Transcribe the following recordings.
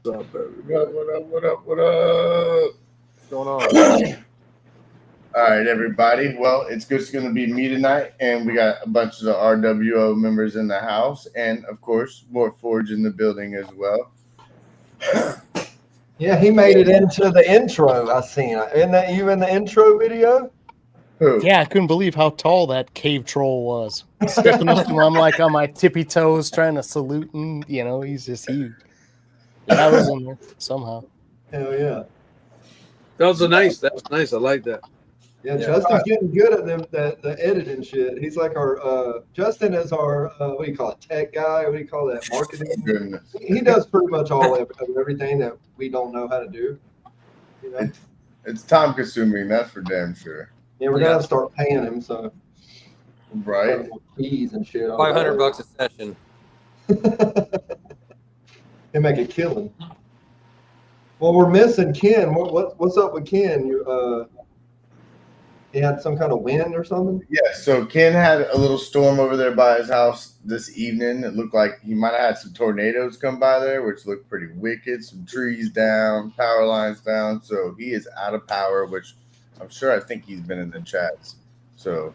up, baby? What up? What's going on? All right, everybody. Well, it's just going to be me tonight, and we got a bunch of the RWO members in the house, and of course, more Forge in the building as well. Yeah, he made it into the intro. I seen. Isn't that you in the intro video? Who? Yeah, I couldn't believe how tall that cave troll was. Stepping up to him, I'm like on my tippy toes, trying to salute him. You know, he's just huge. Yeah, I was in there somehow. Hell yeah. That was nice. I like that. Yeah, Justin's getting good at them the editing shit. He's like our Justin is our what do you call it, tech guy? What do you call that? Marketing. Goodness. He does pretty much all of everything that we don't know how to do. You know? It's time consuming, that's for damn sure. Yeah, we're gonna have to start paying him so Right. fees and shit. $500 a session. And make a killing. Well, we're missing Ken. What's up with Ken? You he had some kind of wind or something? Yeah, so Ken had a little storm over there by his house this evening. It looked like he might have had some tornadoes come by there, which looked pretty wicked. Some trees down, power lines down. So he is out of power, which I'm sure I think he's been in the chats. So,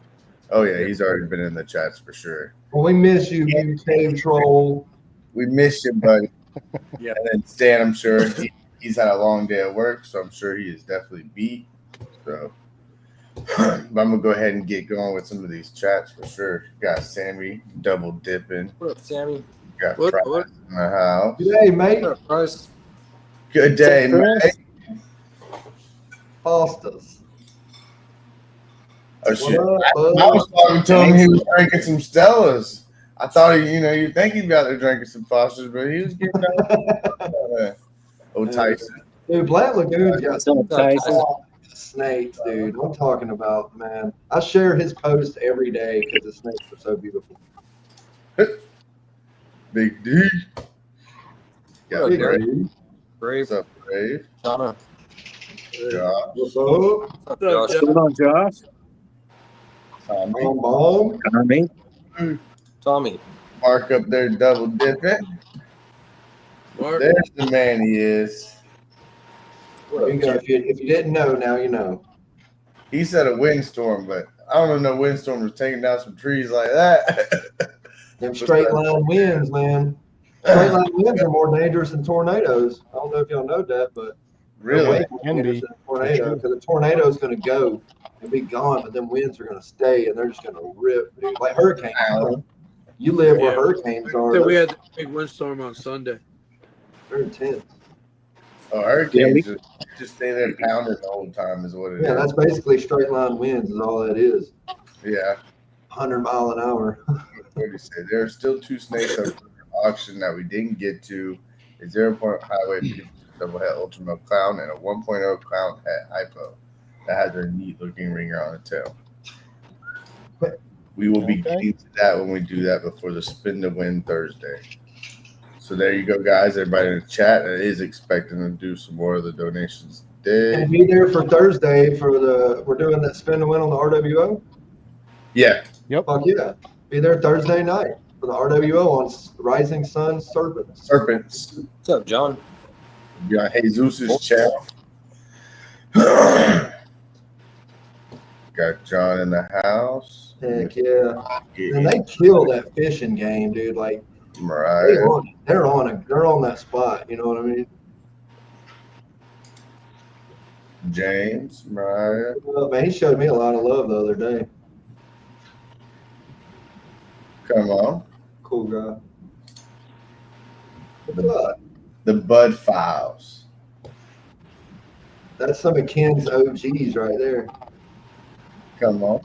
oh yeah, he's already been in the chats for sure. Well, we miss you, you cave troll. We miss you, buddy. Yeah. And then Stan, I'm sure he's had a long day at work, so I'm sure he is definitely beat. So, but I'm gonna go ahead and get going with some of these chats for sure. Got Sammy double dipping. What up, Sammy? Got What? Price in the house. Hey, mate. What up, Price? Good day, mate. Pastas. Oh shit! What I up, was talking to him. He was drinking some Stellas. I thought you'd think he'd be out there drinking some Fosters, but he was getting down. Oh, Tyson. Dude, Black Lagoon's got some Tyson? snakes, dude. I'm talking about, man. I share his post every day because the snakes are so beautiful. Big D. Got Big Brave. Dude. Brave. What's up, Brave? Donna. Josh. What's up? What's up, Josh? Josh? What's going on, Josh? Tommy. Bomb. Tommy. Tommy. Mark up there double dipping. Mark. There's the man he is. What You up, go. Jeff? If you didn't know, now you know. He said a windstorm, but I don't know no windstorm was taking down some trees like that. Them straight line winds, man. Straight line winds are more dangerous than tornadoes. I don't know if y'all know that, but they're Really? way more Can dangerous be. than a tornado because a tornado is going to go and be gone, but them winds are going to stay and they're just going to rip, dude. Like hurricanes. Ow. You live where Yeah. hurricanes are. So we had the big windstorm on Sunday. They're intense. Oh, hurricanes just stay there pounding the whole time is what it is. Yeah, that's basically straight line winds is all that is. Yeah. 100 mile an hour. What do you say? There are still two snakes up for auction that we didn't get to. A 0-point highway double head ultra clown and a 1.0 clown hat hypo that has a neat looking ringer on the tail. We will be getting to that when we do that before the spin to win Thursday. So there you go, guys. Everybody in the chat is expecting to do some more of the donations today. And be there for Thursday for we're doing that spin to win on the RWO. Yeah. Fuck yeah. Be there Thursday night for the RWO on Rising Sun Serpents. Serpents. What's up, John? We got Jesus' channel. Got John in the house. Heck yeah. And they kill that fishing game, dude. Like Mariah. they're on that spot, you know what I mean? James. Mariah. Well, man, he showed me a lot of love the other day. Come on. Cool guy. What's up? The Bud Files. That's some of Ken's OGs right there. Come on.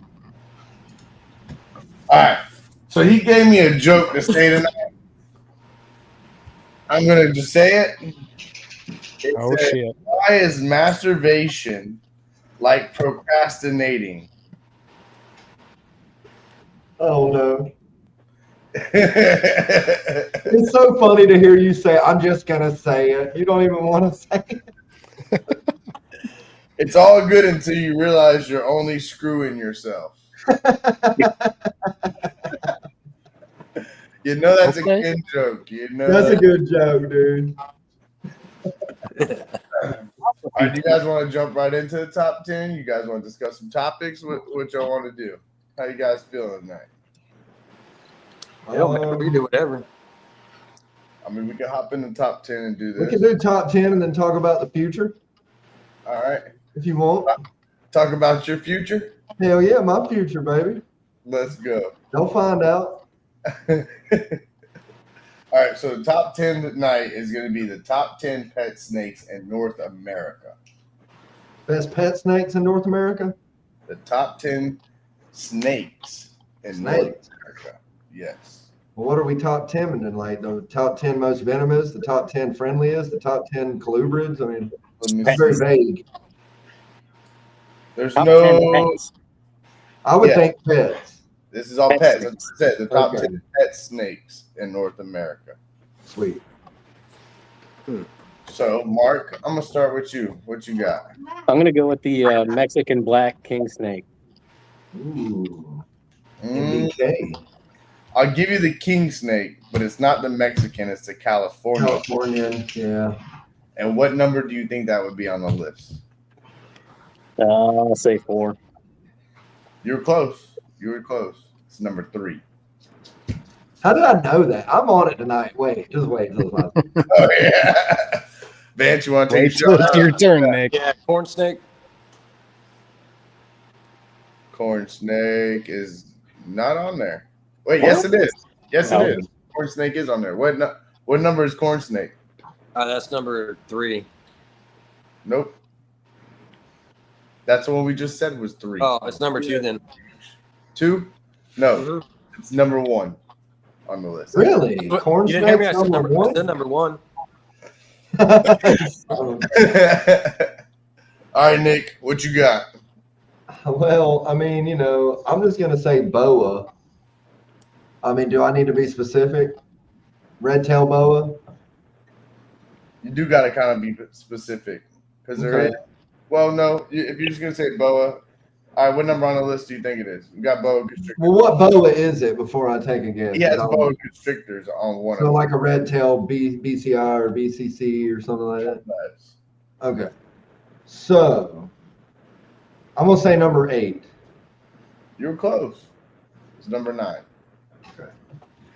All right. So he gave me a joke to say tonight. I'm going to just say it. It Oh, said, shit. why is masturbation like procrastinating? Oh no. It's It's so funny to hear you say, I'm just gonna say it. You don't even want to say it. all good until you realize you're only screwing yourself. You know that's Okay. a good joke. You know That's a that. good joke, dude. All right, you guys want to jump right into the top 10? You guys want to discuss some topics? What y'all want to do? How you guys feeling tonight? It don't matter. We can do whatever. I mean, we can hop in the top 10 and do We this. can do top 10 and then talk about the future All right. if you want. Talk about your future. Hell yeah, my future, baby. Let's go. They'll find out. All right, so the top 10 tonight is going to be the top 10 pet snakes in North America. Best pet snakes in North America? The top 10 snakes in North Snakes. America. Yes. Well, what are we top 10 in? Like the top 10 most venomous, the top 10 friendliest, the top 10 colubrids? I mean, Let me it's very see. vague. There's Top 10 no. pets. I would Yeah. think pets. This is all Pet pets. snakes. That's what I said. The top Okay. 10 pet snakes in North America. Sweet. So, Mark, I'm gonna start with you. What you got? I'm gonna go with the Mexican black king snake. Ooh. Mm, MBK. I'll give you the king snake, but it's not the Mexican. It's the California. Californian. Yeah. And what number do you think that would be on the list? I'll say 4. You were close. You were close. It's number 3. How did I know that? I'm on it tonight. Wait, just wait till it's my Oh yeah. Vance, you want to take Wait a till shot? it's your turn, Nick. Yeah, corn snake. Corn snake is not on there. Wait, yes it is. Yes No. it is. Corn snake is on there. What number is corn snake? That's number 3. Nope. That's the one we just said was 3. Oh, it's number 2 then. 2? No, Mhm. it's number 1 on the list. Really? But Corn you didn't hear me. I snakes said number number, I one? said number 1. All right, Nick, what you got? Well, I mean, you know, I'm just gonna say boa. I mean, do I need to be specific? Red tail boa. You do got to kind of be specific because there Okay. is. Well, no, if you're just gonna say boa, all right. What number on the list do you think it is? You got boa constrictors. Well, what boa is it before I take a guess? He has 'Cause I boa don't- constrictors on one So of like a red tail BCI or BCC or something like that. them. Okay. So I'm gonna say number 8. You were close. It's number 9. Okay.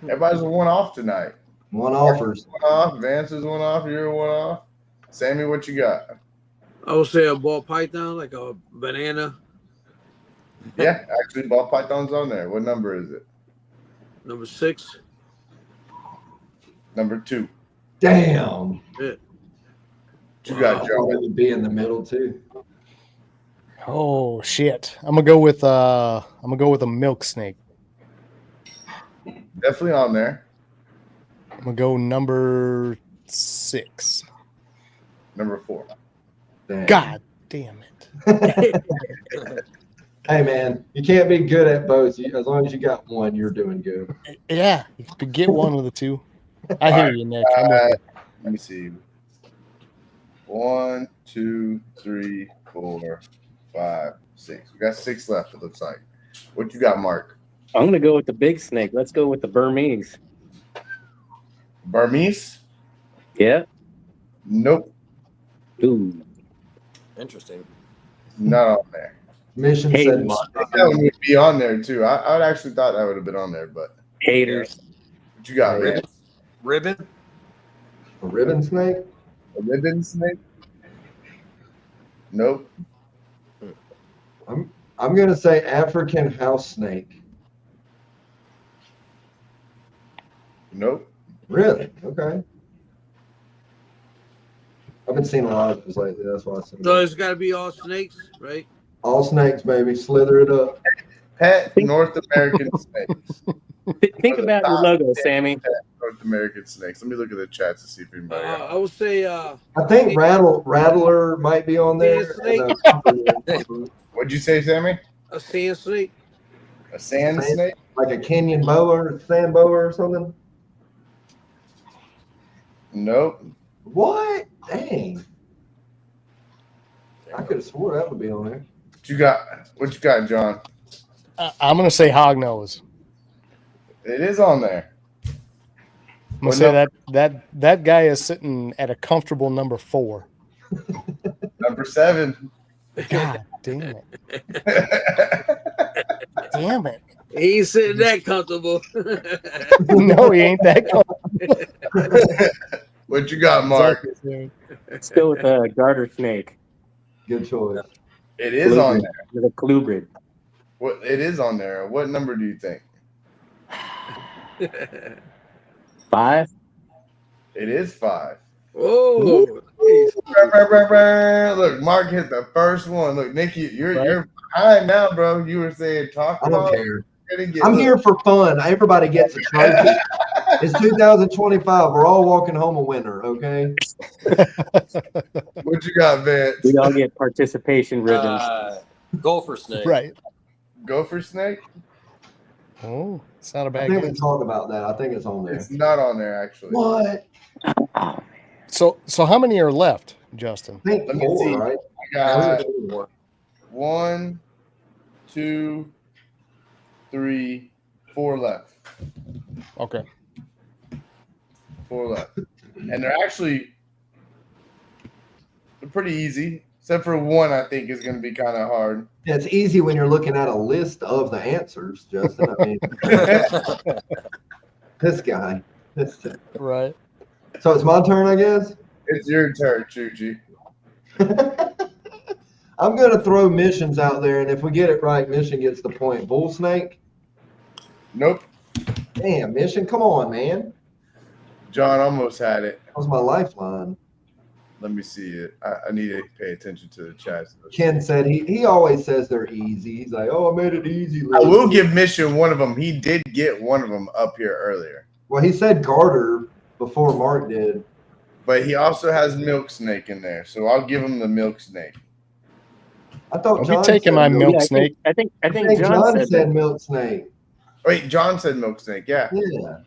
Everybody's one off tonight. One offers. One off. Vance is one off. You're one off. Sammy, what you got? I would say a ball python, like a banana. Yeah, actually, ball python's on there. What number is it? Number 6. Number 2. Damn. What you got, I Joe? thought it would be in the middle too. Oh shit! I'm gonna go with a milk snake. Definitely on there. I'm gonna go number 6. Number 4. Damn. God damn it! Hey man, you can't be good at both. As long as you got one, you're doing good. Yeah, you could get one of the two. I hear you, Nick. I'm with you. Let me see. 1, 2, 3, 4, 5, 6. We got 6 left, it looks like. What you got, Mark? I'm gonna go with the big snake. Let's go with the Burmese. Burmese? Yeah. Nope. Ooh. Interesting. Not on there. Mission Haters. said I think that one would be on there, too. I would actually thought that would have been on there, but Haters. what you got, Hey. Ribbon? Ribbon? a ribbon snake. A ribbon snake? Nope. I'm gonna say African house snake. Nope. Really? Okay. I've been seeing a lot of those lately. That's why I said So it's got to be all snakes, right? all snakes, baby. Slither it up. Pet North American snakes. Think about your logo, Sammy. North American snakes. Let me look at the chat to see if anybody got I would say I think Rattler might be on there. Snake. What'd you say, Sammy? a sand snake. A sand Sand- snake? Like a Kenyan boa or sand boa or something. Nope. What? Dang. I could have swore that would be on there. What you got? What you got, John? I'm gonna say hognose. It is on there. I'm gonna say that guy is sitting at a comfortable number 4. Number 7. God damn it. Damn it. He ain't sitting that comfortable. No, he ain't that cool. What you got, Mark? Let's go with a garter snake. Good choice. It is on Colubrid. there. With a colubrid. What? It is on there. What number do you think? 5. It is 5. Oh, Look, Mark hit the first one. Look, Nikki, you're behind now, bro. You were saying talk I don't about. care. I'm here for fun. Everybody gets a trophy. It's 2025. We're all walking home a winner, okay? What you got, Vance? We all get participation ribbons. Gopher snake. Right. Gopher snake? Oh, it's not a I bad think we guess. talked about that. I think it's on there. It's not on there, actually. What? So how many are left, Justin? I think Let me 4, see. right? I got 1, 2, 3, 4 left. Okay. 4 left. And they're pretty easy. Except for one, I think, is going to be kind of hard. Yeah, it's easy when you're looking at a list of the answers, Justin. I mean, this guy. Right. So it's my turn, I guess? It's your turn, Chuchi. I'm going to throw missions out there, and if we get it right, mission gets the point. Bull snake? Nope. Damn, mission. Come on, man. John almost had it. That was my lifeline. Let me see it. I need to pay attention to the chat. Ken said he always says they're easy. He's like, oh, I made it easy. I will give Mission one of them. He did get one of them up here earlier. Well, he said garter before Mark did. But he also has milk snake in there, so I'll give him the milk snake. I thought I'll John be taking said my milk. milk snake. I think I think John said that. milk snake. Wait, John said milk snake. Yeah. Yeah.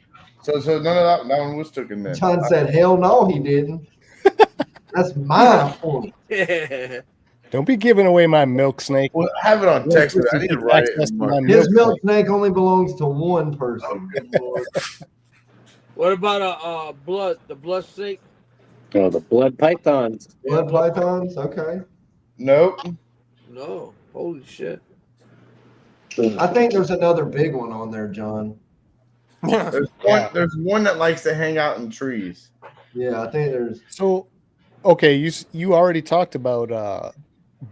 So none of that one was taken then. John said, hell no, he didn't. That's my point. Don't be giving away my milk snake. Well, have it on text. I need to write it. Access to my His milk milk snake only belongs to one person. Good Lord. what about the blood snake? Oh, the blood pythons. Blood pythons? Okay. Nope. No. Holy shit. I think there's another big one on there, John. There's one that likes to hang out in trees. Yeah, I think there's. So, okay, you already talked about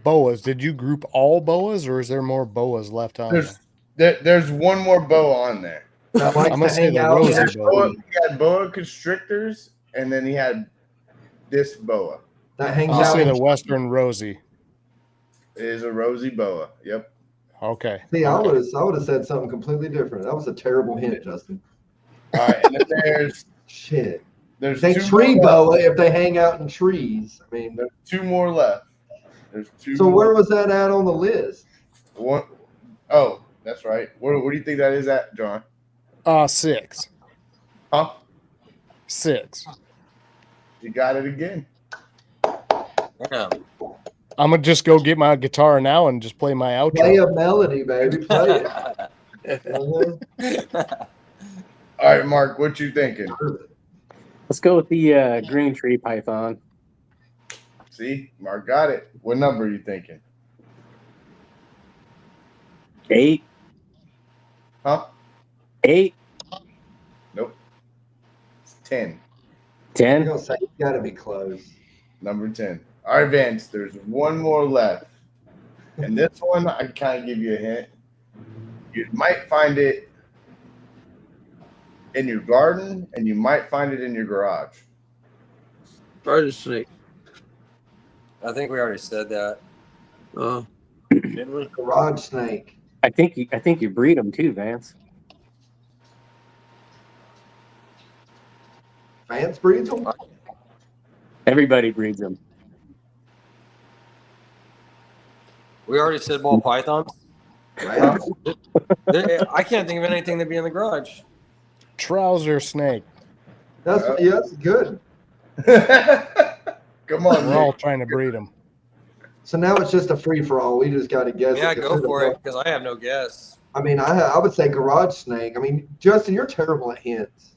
boas. Did you group all boas, or is there more boas left on There's one more boa on there. That likes I'm gonna to say hang the out in rosy a boa. tree. He had boa constrictors, and then he had this boa. That hangs I'll out. say in the western rosy. It is a rosy boa. Yep. Okay. See, I Okay. would have said something completely different. That was a terrible hint, Justin. All right, and then Shit. there's They two tree more left. boa if they hang out in trees. I mean, There's 2 more left. There's 2. so more. where was that at on the list? One, oh, that's right. What do you think that is at, John? 6. Huh? 6. You got it again. Yeah. I'm gonna just go get my guitar now and just play my outro. Play a melody, baby. Play it. All right, Mark, what you thinking? Let's go with the green tree python. See, Mark got it. What number are you thinking? 8. Huh? 8. Nope. It's 10. I'm 10. gonna say you gotta be close. Number 10. All right, Vance, there's one more left. And this one, I kind of give you a hint. You might find it in your garden, and you might find it in your garage. Garter snake. I think we already said that. Didn't we? Garage snake. I think you breed them too, Vance. Vance breeds them? Everybody breeds them. We already said ball pythons. Right. I can't think of anything that'd be in the garage. Trouser snake. That's good. Come on, We're all Nick. trying to breed them. So now it's just a free for all. We just got to guess. Yeah, it. go for it, because I have no guess. I mean, I would say garage snake. I mean, Justin, you're terrible at hints.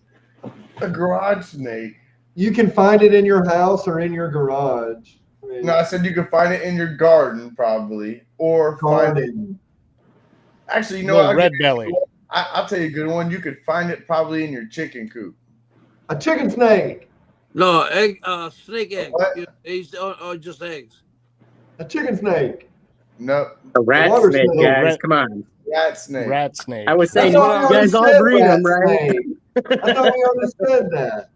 A garage snake. You can find it in your house or in your garage. No, I said you could find it in your garden probably, or find it. Garden. Actually, you know Little what? red belly. I'll tell you a good one. You could find it probably in your chicken coop. A chicken snake. No, egg, snake egg. What? He's just eggs. A chicken snake. No, A rat water snake, snake. guys. Rat- Come on. rat snake. Rat snake. I was saying, That's what you I guys all said, breed them, rat right? snake. I thought we already said that.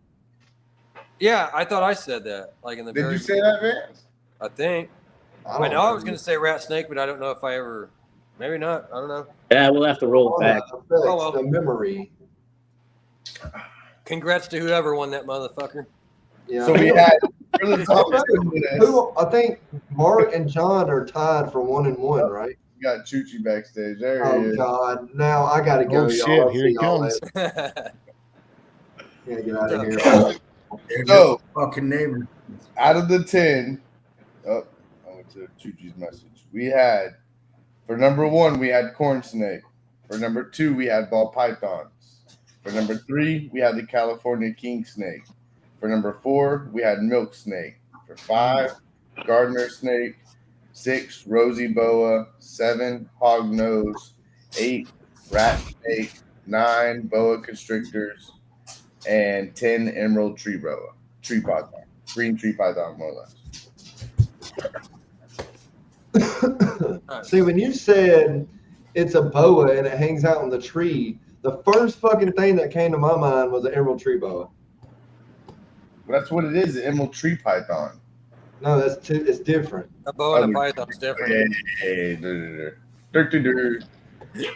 Yeah, I thought I said that. Like in the Did very you say that, Vance? I think. I don't know I was going to say rat snake, but I don't know if I ever. Maybe not. I don't know. Yeah, we'll have to roll it back. Affects Oh, well. the memory. Congrats to whoever won that motherfucker. Yeah. So we had really I think Mark and John are tied for 1-1, right? We got Choochie backstage. There he Oh is. God! Now I gotta go, Oh, y'all. shit, I'll here see he y'all comes. later. Gotta get out of here. There's So your fucking neighbor. out of the 10, I went to Choochie's message. We had for number 1, we had corn snake. For number 2, we had ball pythons. For number 3, we had the California king snake. For number 4, we had milk snake. For 5, gardener snake. 6, rosy boa. 7, hog nose. 8, rat snake. 9, boa constrictors. And 10, emerald tree boa. Tree python. Green tree python, more or less. See, when you said it's a boa and it hangs out on the tree, the first fucking thing that came to my mind was an emerald tree boa. That's what it is, the emerald tree python. No, it's different. A boa and a python's different.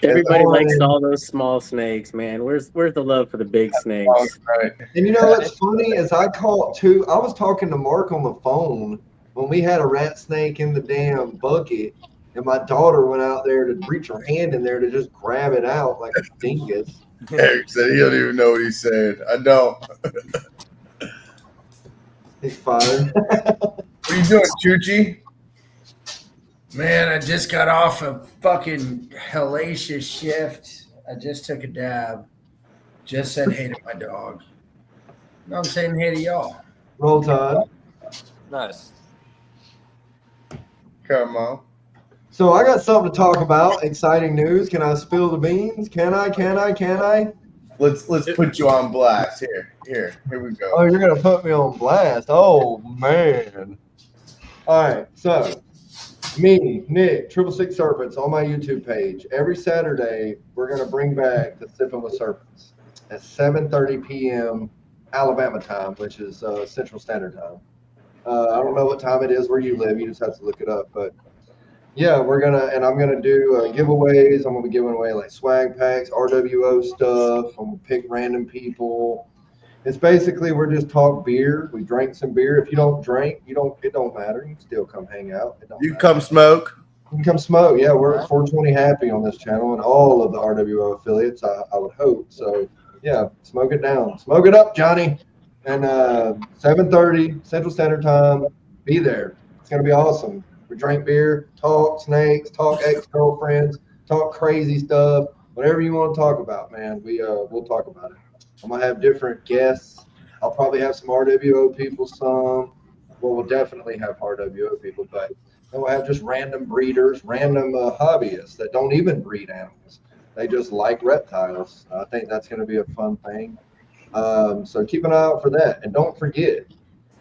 Everybody Oh, likes all those small snakes, man. Where's the love for the big snakes? Right. And you know what's funny is I was talking to Mark on the phone when we had a rat snake in the damn bucket, and my daughter went out there to reach her hand in there to just grab it out like a dingus. Eric said he don't even know what he said. I don't. He's fired. What are you doing, Choochie? Man, I just got off a fucking hellacious shift. I just took a dab. Just said hey to my dog. No, I'm saying hey to y'all. Roll Tide. Nice. Come on. So I got something to talk about. Exciting news. Can I spill the beans? Can I? Let's put you on blast. Here we go. Oh, you're gonna put me on blast. Oh man. All right. So me, Nick, 666 Serpents on my YouTube page. Every Saturday, we're gonna bring back the Sipping with Serpents at 7:30 p.m. Alabama time, which is Central Standard Time. I don't know what time it is where you live. You just have to look it up. But yeah, I'm gonna do giveaways. I'm gonna be giving away like swag packs, RWO stuff. I'm gonna pick random people. It's basically we're just talk beer. We drank some beer. If you don't drink, it don't matter. You can still come hang out. It don't You matter. come smoke. You can come smoke. Yeah, we're at 420 Happy on this channel and all of the RWO affiliates. I would hope so. Yeah, smoke it down. Smoke it up, Johnny. And 7:30 Central Standard Time. Be there. It's gonna be awesome. We drink beer, talk snakes, talk ex-girlfriends, talk crazy stuff, whatever you want to talk about, man. We'll talk about it. I'm gonna have different guests. I'll probably have some RWO people. We'll definitely have RWO people, but then we'll have just random breeders, random hobbyists that don't even breed animals. They just like reptiles. I think that's gonna be a fun thing. So keep an eye out for that, and don't forget,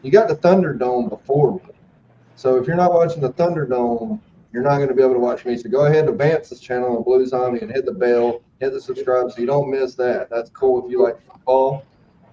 you got the Thunderdome before me. So if you're not watching the Thunderdome, you're not going to be able to watch me. So go ahead to Vance's channel on Blue Zombie and hit the bell, hit the subscribe so you don't miss that. That's cool if you like football.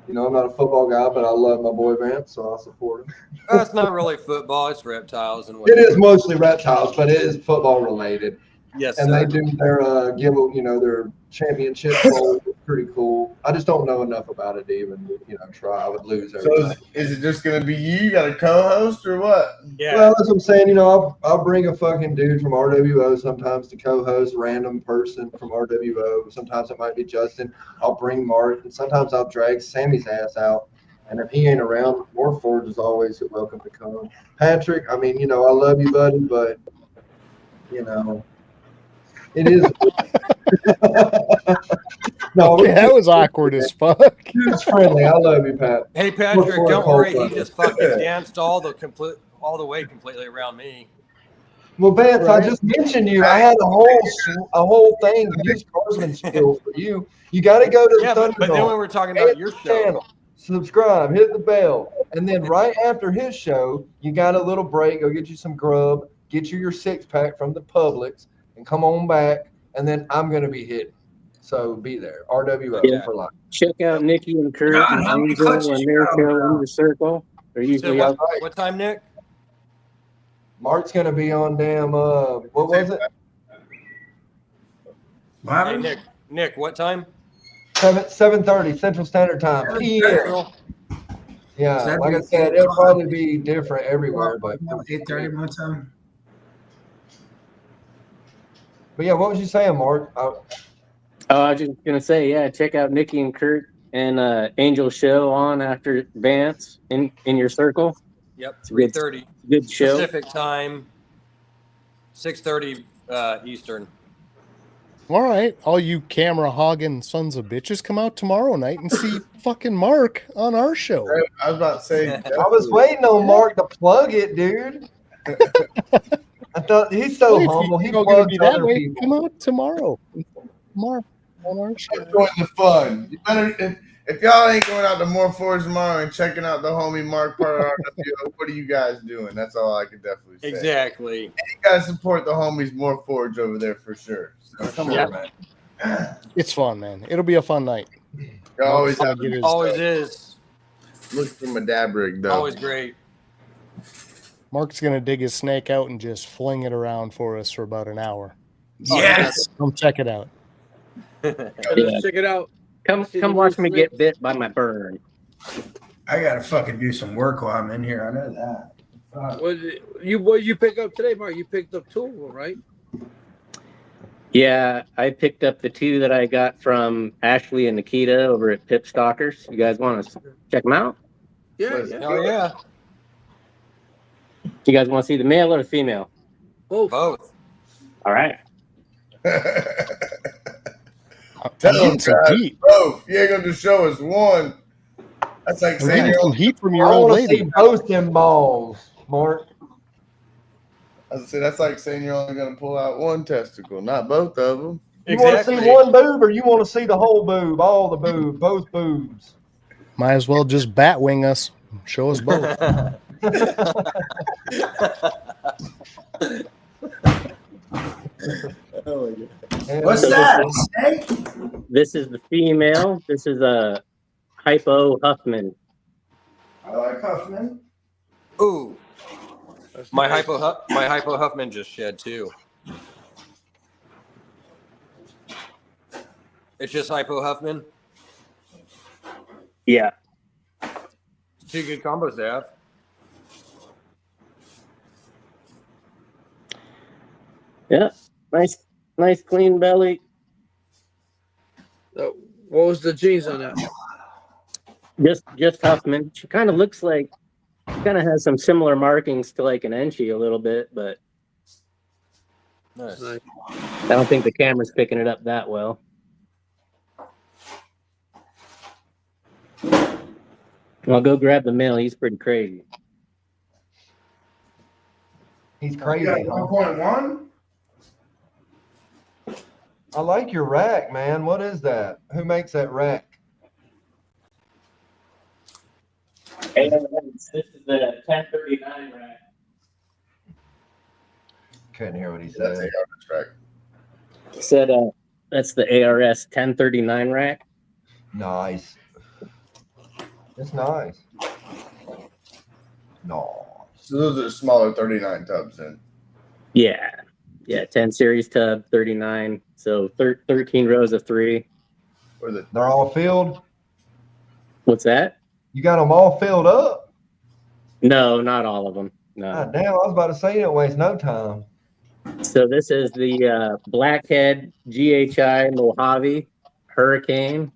You know, I'm not a football guy, but I love my boy Vance, so I'll support him. It's not really football. It's reptiles and It is mostly reptiles, but it is football related. Yes, And they do their their championship bowl. It's pretty cool. I just don't know enough about it to even try. I would lose every So time. is it just gonna be you? You got a co-host or what? Yeah. Well, that's what I'm saying. I'll bring a fucking dude from RWO sometimes to co-host, random person from RWO. Sometimes it might be Justin. I'll bring Mark, and sometimes I'll drag Sammy's ass out. And if he ain't around, Warforge is always welcome to come. Patrick, I mean, I love you, buddy, but it is. No, Okay, that was awkward as fuck. it's friendly. I love you, Pat. Hey Patrick, Look for don't it, worry. hold He on. just fucking danced all all the way completely around me. Well, Vance, I Right. just mentioned you. I had a whole thing, used Carsman spiel for you. You got to go to the Yeah, but then Thunderdome, when we're talking about your show, channel, subscribe, hit the bell, and then right after his show, you got a little break. Go get you some grub, get you your 6-pack from the Publix, and come on back. And then I'm going to be hitting. So be there. RWO Yeah. for life. Check out Nikki and Kurt God, and how many Angel clutches and you their got show around? in the circle. They're so usually what, up. what time, Nick? Mark's going to be on damn, what was it? What Hey, happened? Nick, what time? 7:30 Central Standard Time. PM. Central. Yeah, So that'd like I be said, 8 it'll o'clock. probably be different everywhere, but 8:30 my time. yeah, what was you saying, Mark? Oh, I was just gonna say, yeah, check out Nikki and Kurt and Angel show on after Vance in your circle. Yep, It's a good, 3:30 good show. Pacific time, 6:30 Eastern. All right, all you camera hogging sons of bitches, come out tomorrow night and see fucking Mark on our show. I was about to say. I was waiting on Mark to plug it, dude. I thought he's so Well, if humble. He you're gonna plugs be that other way, people. come out tomorrow. Mark on our show. Join the fun. You better, if y'all ain't going out to more forest tomorrow and checking out the homie Mark part of RWO, what are you guys doing? That's all I could definitely say. Exactly. You guys support the homies More Forge over there for sure. So come Yeah. on, man. It's fun, man. It'll be a fun night. You always Mark's have gonna get his- Always is. look for my dab rig though. Always great. Mark's gonna dig his snake out and just fling it around for us for about an hour. Yes. Come check it out. Let's check it out. Come See the watch me snakes. get bit by my burn. I gotta fucking do some work while I'm in here. I know that. What you pick up today, Mark? You picked up 2 of them, right? Yeah, I picked up the 2 that I got from Ashley and Nikita over at Pip Stalkers. You guys want to check them out? Yeah, Oh yeah, You guys want to see the male or the female? both. both. All right. I'm Tell getting him, some guys. heat. Bro, you ain't gonna just show us one. That's like I'm saying getting you're some only, heat from I your old want to see lady. both them balls, Mark. that's like saying you're only gonna pull out one testicle, not both of them. You want to see one boob, or you want to see the whole boob, all the boob, both boobs? Might as well just bat wing us. Show us both. And What's that? A snake? This is the female. This is a Hypo Huffman. I like Huffman. Ooh, That's my nice. hypo Huffman just shed too. It's just hypo Huffman. Yeah. 2 good combos to have. Yeah. Nice clean belly. What was the jeans on that? Just Huffman. She kind of looks like, kind of has some similar markings to like an Enchi a little bit, but Nice. Nice. I don't think the camera's picking it up that well. I'll go grab the male. He's pretty crazy. he's You crazy. got Huh? 1.1? I like your rack, man. What is that? Who makes that rack? This is the 1039 rack. Couldn't hear what he That's said. ARS track. Said that's the ARS 1039 rack. Nice. It's nice. No. So those are the smaller 39 tubs then. Yeah. 10 series tub 39. So 13 rows of 3. Or the They're all filled? What's that? You got them all filled up? No, not all of them. No. God damn, I was about to say you don't waste no time. So this is the Blackhead GHI Mojave Hurricane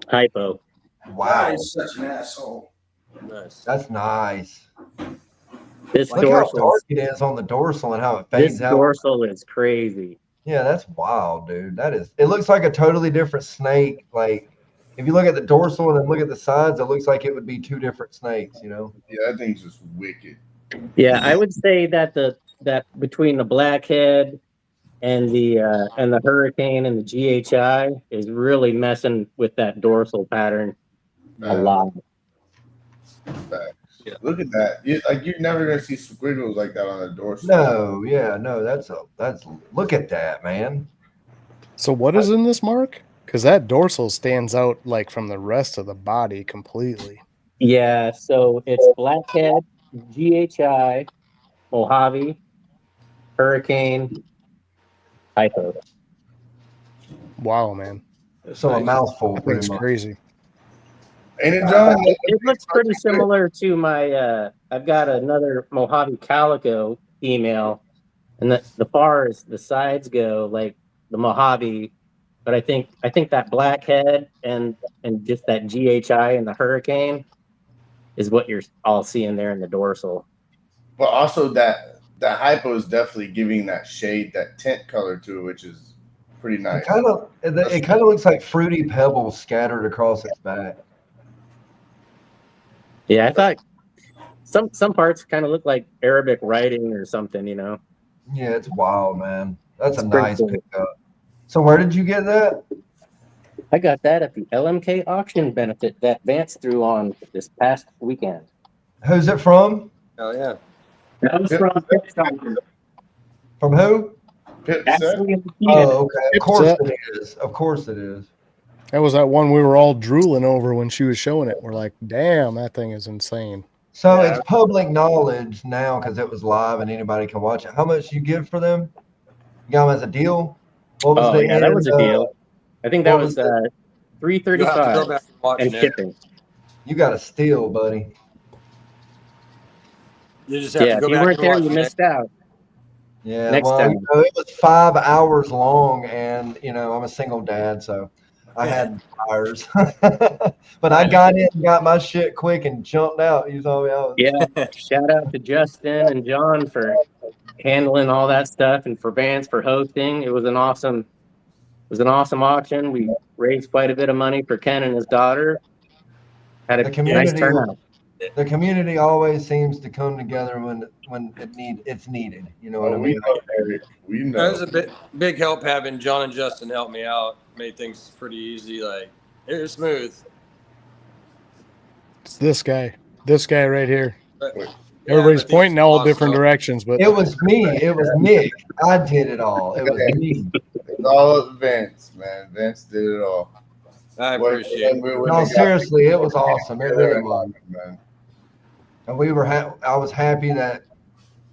Hypo. Wow. He's such an asshole. Nice. That's nice. This Look how dorsal, dark it is on the dorsal and how it this fades out. dorsal is crazy. Yeah, that's wild, dude. That is. It looks like a totally different snake. Like if you look at the dorsal and then look at the sides, it looks like it would be two different snakes. You know. Yeah, that thing's just wicked. Yeah, I would say that that between the blackhead and the hurricane and the GHI is really messing with that dorsal pattern a lot. Facts. Yeah. Look at that. You're never gonna see squiggles like that on a dorsal. No, yeah, no, that's look at that, man. So what is in this mark? Because that dorsal stands out like from the rest of the body completely. Yeah, so it's blackhead, GHI, Mojave, hurricane, typo. Wow, man. So a mouthful, That pretty thing's much. crazy. Ain't it, John? It looks pretty similar to my. I've got another Mojave Calico female, and the far as the sides go, like the Mojave, but I think that blackhead and just that GHI and the hurricane is what you're all seeing there in the dorsal. But also that hypo is definitely giving that shade, that tint color to it, which is pretty nice. It kind of looks like fruity pebbles scattered across its back. Yeah, I thought some parts kind of look like Arabic writing or something, you know. Yeah, it's wild, man. That's a It's pretty nice cool. pickup. So where did you get that? I got that at the LMK auction benefit that Vance threw on this past weekend. Who's it from? Oh yeah. That was from Pipstone. From who? Pip set? Actually, Oh, okay. Of It's course up. it is. Of course it is. That was that one we were all drooling over when she was showing it. We're like, damn, that thing is insane. So Yeah. it's public knowledge now because it was live and anybody can watch it. How much you give for them? You got them as a deal? What was oh the yeah, that was a end, deal. I think that what was was uh, You'll have to go $335 back and watch and it. shipping. You got a steal, buddy. You just have Yeah, to if go you back weren't and there, watch you it. missed out. Yeah, Next well, time. you know, it was 5 hours long, and I'm a single dad, so I had tires. But I got in, got my shit quick, and jumped out. You saw me out. Yeah, shout out to Justin and John for handling all that stuff, and for Vance for hosting. It was an awesome auction. We raised quite a bit of money for Ken and his daughter. Had The a nice community, turnout. the community always seems to come together when it's needed. You know what I Oh, mean? we know, Eric. We It know. was a big help having John and Justin help me out. Made things pretty easy. Like it was smooth. It's this guy right here. But, Everybody's but these pointing all also- different directions, but It was me. It was Nick. I did it all. It was me. It's all up Vince, man. Vince did it all. I appreciate it. No, seriously, it was awesome. It really was. Man. And I was happy that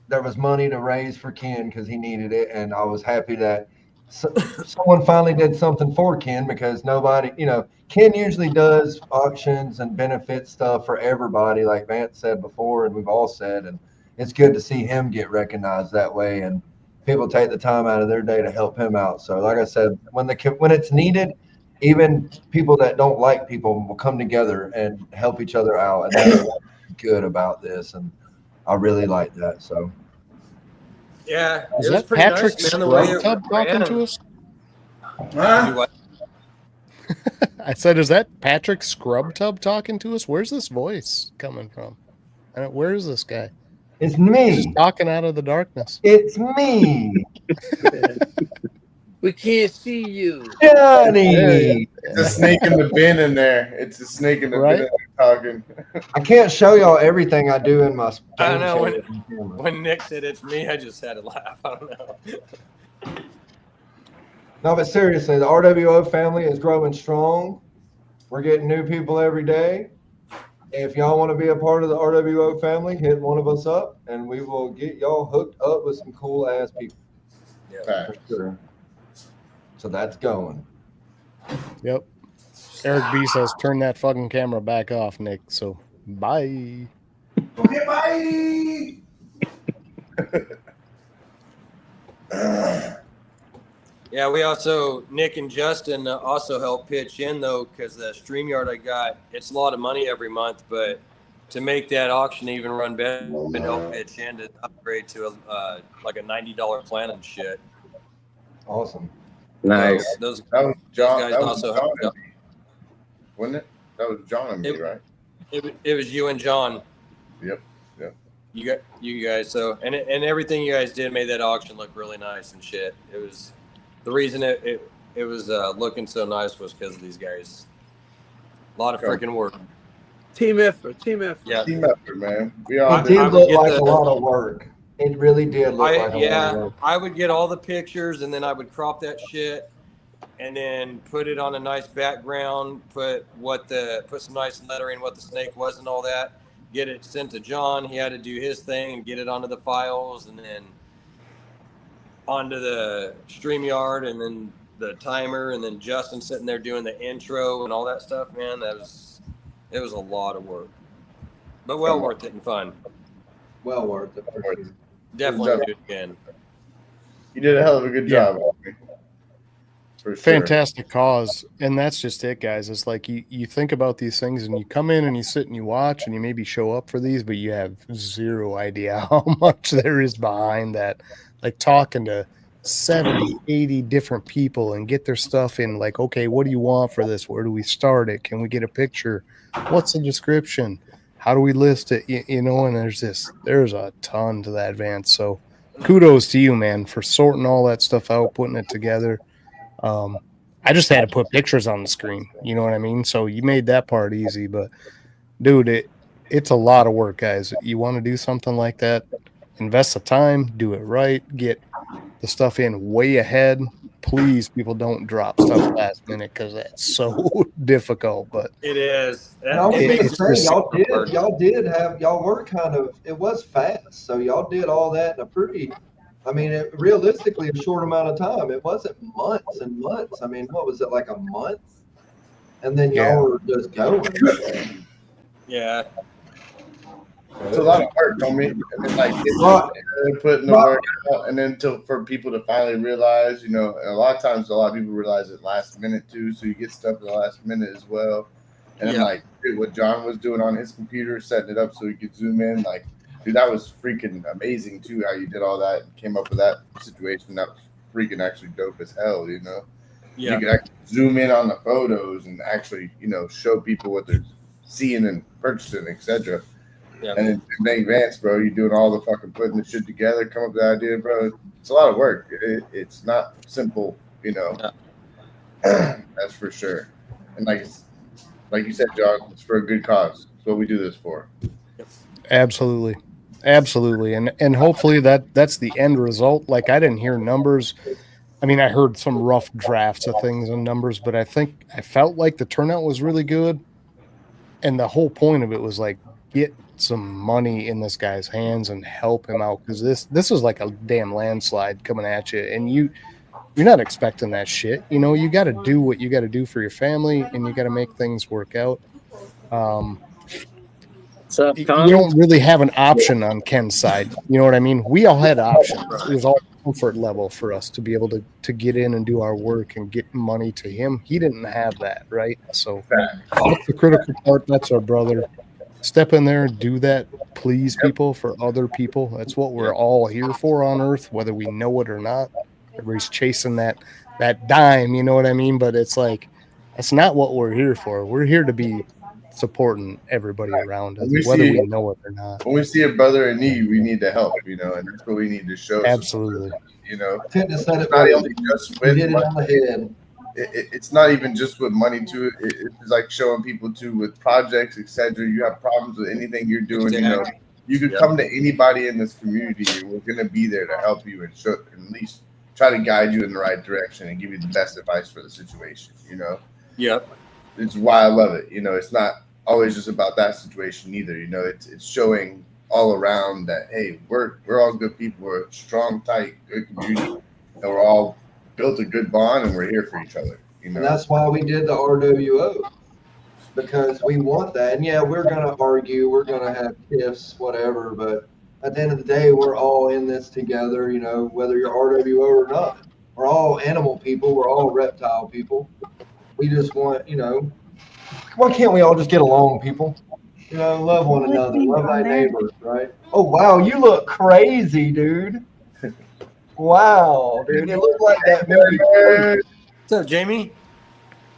there was money to raise for Ken because he needed it, and I was happy that someone finally did something for Ken because nobody, Ken usually does auctions and benefit stuff for everybody, like Vance said before, and we've all said, and it's good to see him get recognized that way, and people take the time out of their day to help him out. So, like I said, when it's needed, even people that don't like people will come together and help each other out, and that's what's good about this, and I really like that. So. Yeah, is it was that pretty Patrick nice, man, the way Scrub it Tub talking ran. to us? Huh? Do what? I said, is that Patrick Scrub Tub talking to us? Where's this voice coming from? Where is this guy? It's He's me. just talking out of the darkness. It's me, We can't see you. Johnny. It's a snake in the bin in there. It's a snake in the Right? bin talking. I can't show y'all everything I do in my. I know, game camera. When Nick said it's me, I just had to laugh. I don't know. No, but seriously, the RWO family is growing strong. We're getting new people every day. If y'all want to be a part of the RWO family, hit one of us up, and we will get y'all hooked up with some cool ass people for sure. So that's going. Yep. Eric B says, turn that fucking camera back off, Nick. So, bye. Okay, bye. Yeah, we also, Nick and Justin also help pitch in, though, because the StreamYard I got, it's a lot of money every month, but to make that auction even run better, and help pitch in to upgrade to like a $90 plan and shit. Awesome. Nice. Those That was John. guys That was also John. helped out. wasn't it? That was John and me, right? It was you and John. Yep. You guys. So and everything you guys did made that auction look really nice and shit. It was the reason it was looking so nice was because of these guys. A lot of freaking work. Team effort. Yeah. Team effort, man. We It all did would look get like the- a lot of work. It really did look like a lot of work. I would get all the pictures and then I would crop that shit and then put it on a nice background, put some nice lettering, what the snake was and all that. Get it sent to John. He had to do his thing and get it onto the files and then onto the StreamYard and then the timer and then Justin sitting there doing the intro and all that stuff, man. It was a lot of work, but well worth it and fun. Well worth it for sure. Definitely do it again. You did a hell of a good job. For sure. Fantastic cause. And that's just it, guys. It's like you think about these things and you come in and you sit and you watch and you maybe show up for these, but you have zero idea how much there is behind that. Like talking to 70, 80 different people and get their stuff in, like, okay, what do you want for this? Where do we start it? Can we get a picture? What's the description? How do we list it? You know, and there's a ton to that, Vance. So kudos to you, man, for sorting all that stuff out, putting it together. I just had to put pictures on the screen. You know what I mean? So you made that part easy, but dude, it's a lot of work, guys. You want to do something like that, invest the time, do it right, get the stuff in way ahead. Please, people, don't drop stuff last minute because that's so difficult. But It is. And I was It going to makes say, it y'all were kind of, it was fast. So y'all did all that in a pretty, I mean, realistically, a short amount of time. It wasn't months and months. I mean, what was it, like a month? And then y'all were just going. Yeah. It's a lot of work, homie. And then, like, putting the work out, and then for people to finally realize, you know, and a lot of people realize it last minute too. So you get stuff at the last minute as well. And then, like, what John was doing on his computer, setting it up so he could zoom in, like, dude, that was freaking amazing too. How you did all that and came up with that situation. That was freaking actually dope as hell. You know, you could actually zoom in on the photos and actually, you know, show people what they're seeing and purchasing, etc. Yeah. And then Vance, bro, you're doing all the fucking putting the shit together, come up with the idea, bro. It's a lot of work. It's not simple, you know. Yeah. That's for sure. And like you said, John, it's for a good cause. That's what we do this for. Absolutely. And hopefully that's the end result. Like, I didn't hear numbers. I mean, I heard some rough drafts of things and numbers, but I felt like the turnout was really good. And the whole point of it was like, get some money in this guy's hands and help him out, because this is like a damn landslide coming at you, and you're not expecting that shit. You know, you got to do what you got to do for your family, and you got to make things work out. So you don't really have an option on Ken's side. You know what I mean? We all had options. It was all comfort level for us to be able to get in and do our work and get money to him. He didn't have that, right? So that's the critical part. That's our brother. Step in there and do that. Please people for other people. That's what we're all here for on earth, whether we know it or not. Everybody's chasing that dime, you know what I mean? But it's like, that's not what we're here for. We're here to be supporting everybody around us, whether we know it or not. When we see a brother in need, we need to help, you know, and that's what we need to show. Absolutely. You know, It's not only just with hit it on the head. It's not even just with money too. It's like showing people too with projects, etc. You have problems with anything you're doing, you know, you could come to anybody in this community, and we're gonna be there to help you and show, at least try to guide you in the right direction and give you the best advice for the situation, you know. Yep. It's why I love it. You know, it's not always just about that situation either. You know, it's showing all around that, hey, we're all good people. We're a strong, tight, good community, and we're all built a good bond, and we're here for each other. You know, and that's why we did the RWO, because we want that. And yeah, we're gonna argue, we're gonna have tiffs, whatever. But at the end of the day, we're all in this together. You know, whether you're RWO or not, we're all animal people. We're all reptile people. We just want, you know, why can't we all just get along, people? You know, love one another, love thy neighbors, right? Oh wow, you look crazy, dude. Wow, dude, it looked like that movie. What's up, Jamie?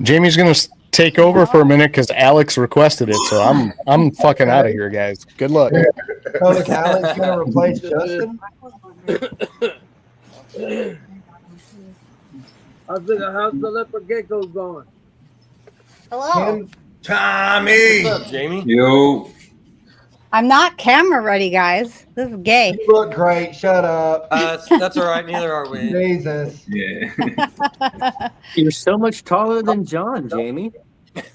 Jamie's going to take over for a minute because Alex requested it. So I'm fucking out of here, guys. Good luck. So look, Alex gonna replace Justin. How's the leopard gecko going? Hello. Ken, Tommy. What's up, Jamie? Yo, I'm not camera ready, guys. This is gay. you look great. Shut up. That's all right. Neither are we. Jesus. yeah. You're so much taller than John, Jamie.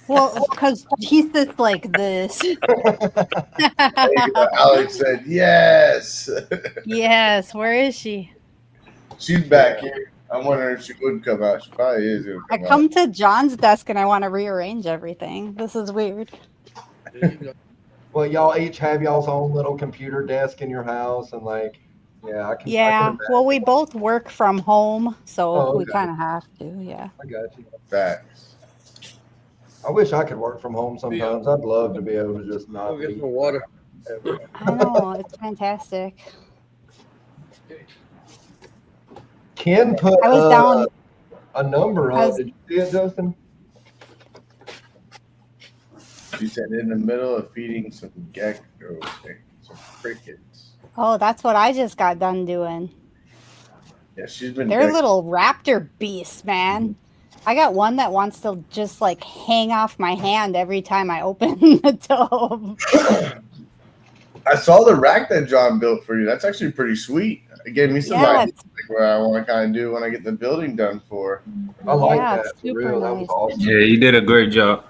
Well, because he sits like this. There you go. Alex said yes. Yes, where is she? She's back here. I'm wondering if she would come out. She probably is. I come to John's desk and I want to rearrange everything. This is weird. There you go. Well, y'all each have y'all's own little computer desk in your house, and like, yeah, I can. I Yeah. can Well, we both work from home, so Oh, we okay. kind of have to. Yeah. I got you. Facts. I wish I could work from home sometimes. I'd love to be able to just not Go get be. some water. I know. It's fantastic. Ken put I was down. a number I up. was- Did you see it, Justin? She said in the middle of feeding some geckos, some crickets. Oh, that's what I just got done doing. Yeah, she's been. They're little raptor beasts, man. I got one that wants to just like hang off my hand every time I open the tub. I saw the rack that John built for you. That's actually pretty sweet. It gave me some Yeah, ideas like what I want to kind of do when I get the building done for. I like Yeah, that. it's For super real, that was nice. awesome. Yeah, you did a great job.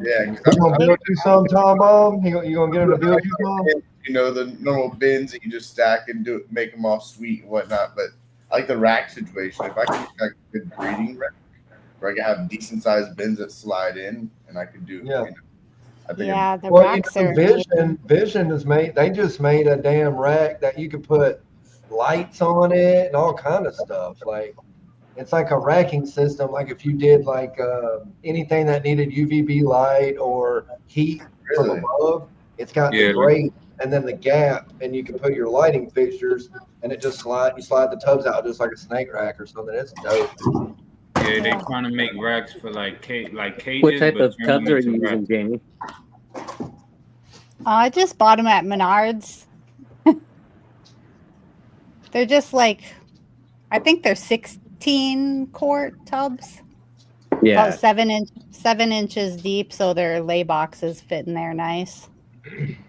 Yeah, You gonna build you some, Tom Bomb? You gonna get him to build you some? you know, the normal bins that you just stack and do make them all sweet and whatnot. But I like the rack situation. If I can get like a good breeding rack where I can have decent sized bins that slide in, and I could do. Yeah. You know, I think Yeah, the Well, racks you know, are. Vision is made. They just made a damn rack that you could put lights on it and all kind of stuff. Like it's like a racking system. Like if you did like anything that needed UVB light or heat from Really? above, it's got Yeah. the grate and then the gap, and you can put your lighting fixtures, and it just slide. You slide the tubs out just like a snake rack or something. It's dope. Yeah, they Yeah. trying to make racks for like cages. What type but of turn tubs them are you into using, racks. Jamie? I just bought them at Menards. They're just like, I think they're 16 quart tubs. Yeah. About 7 inches deep, so their lay boxes fit in there nice.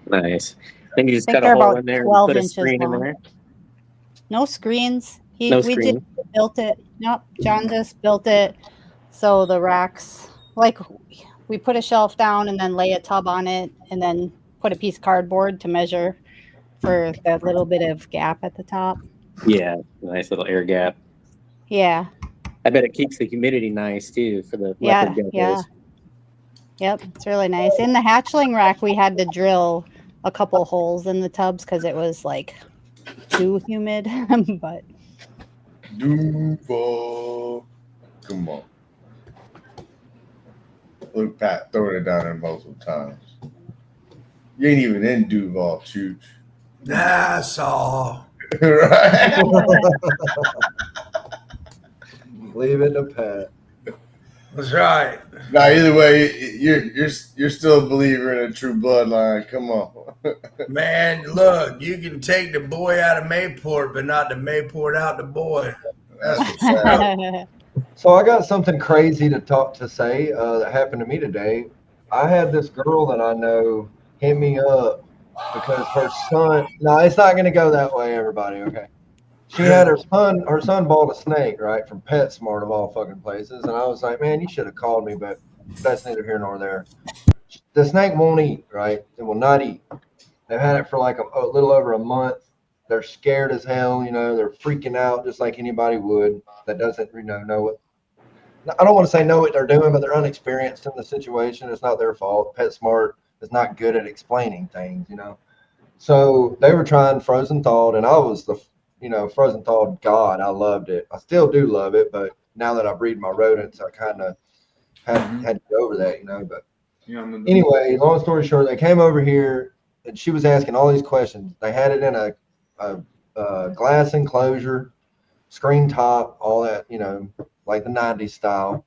Nice. Then you just I think cut a they're hole about in there and 12 put a inches screen in long. there. No screens. No We just screen. built it. Nope, John just built it. So the racks, like we put a shelf down and then lay a tub on it and then put a piece of cardboard to measure for that little bit of gap at the top. Yeah, nice little air gap. Yeah. I bet it keeps the humidity nice too for the Yeah. leopard geckos. Yeah. Yep. It's really nice. In the hatchling rack, we had to drill a couple holes in the tubs because it was like too humid. But Duval. Come on. Look, Pat throwing it down there multiple times. You ain't even in Duval, Chooch. That's all. Right? Leave it to Pat. That's right. Now, either way, you're still a believer in a true bloodline. Come on. Man, look, you can take the boy out of Mayport, but not the Mayport out the boy. That's what's up. So I got something crazy to say that happened to me today. I had this girl that I know hit me up because her son. No, it's not going to go that way, everybody. Okay. She had her son. Her son bought a snake, right, from PetSmart of all fucking places, and I was like, man, you should have called me, but that's neither here nor there. The snake won't eat, right? It will not eat. They've had it for like a little over a month. They're scared as hell, you know. They're freaking out just like anybody would that doesn't, know what. I don't want to say know what they're doing, but they're unexperienced in the situation. It's not their fault. PetSmart is not good at explaining things, you know. So they were trying frozen thawed, and I was the, frozen thawed god. I loved it. I still do love it, but now that I breed my rodents, I kind of had to get over that, you know. But anyway, long story short, they came over here, and she was asking all these questions. They had it in a glass enclosure, screen top, all that, like the 90s style.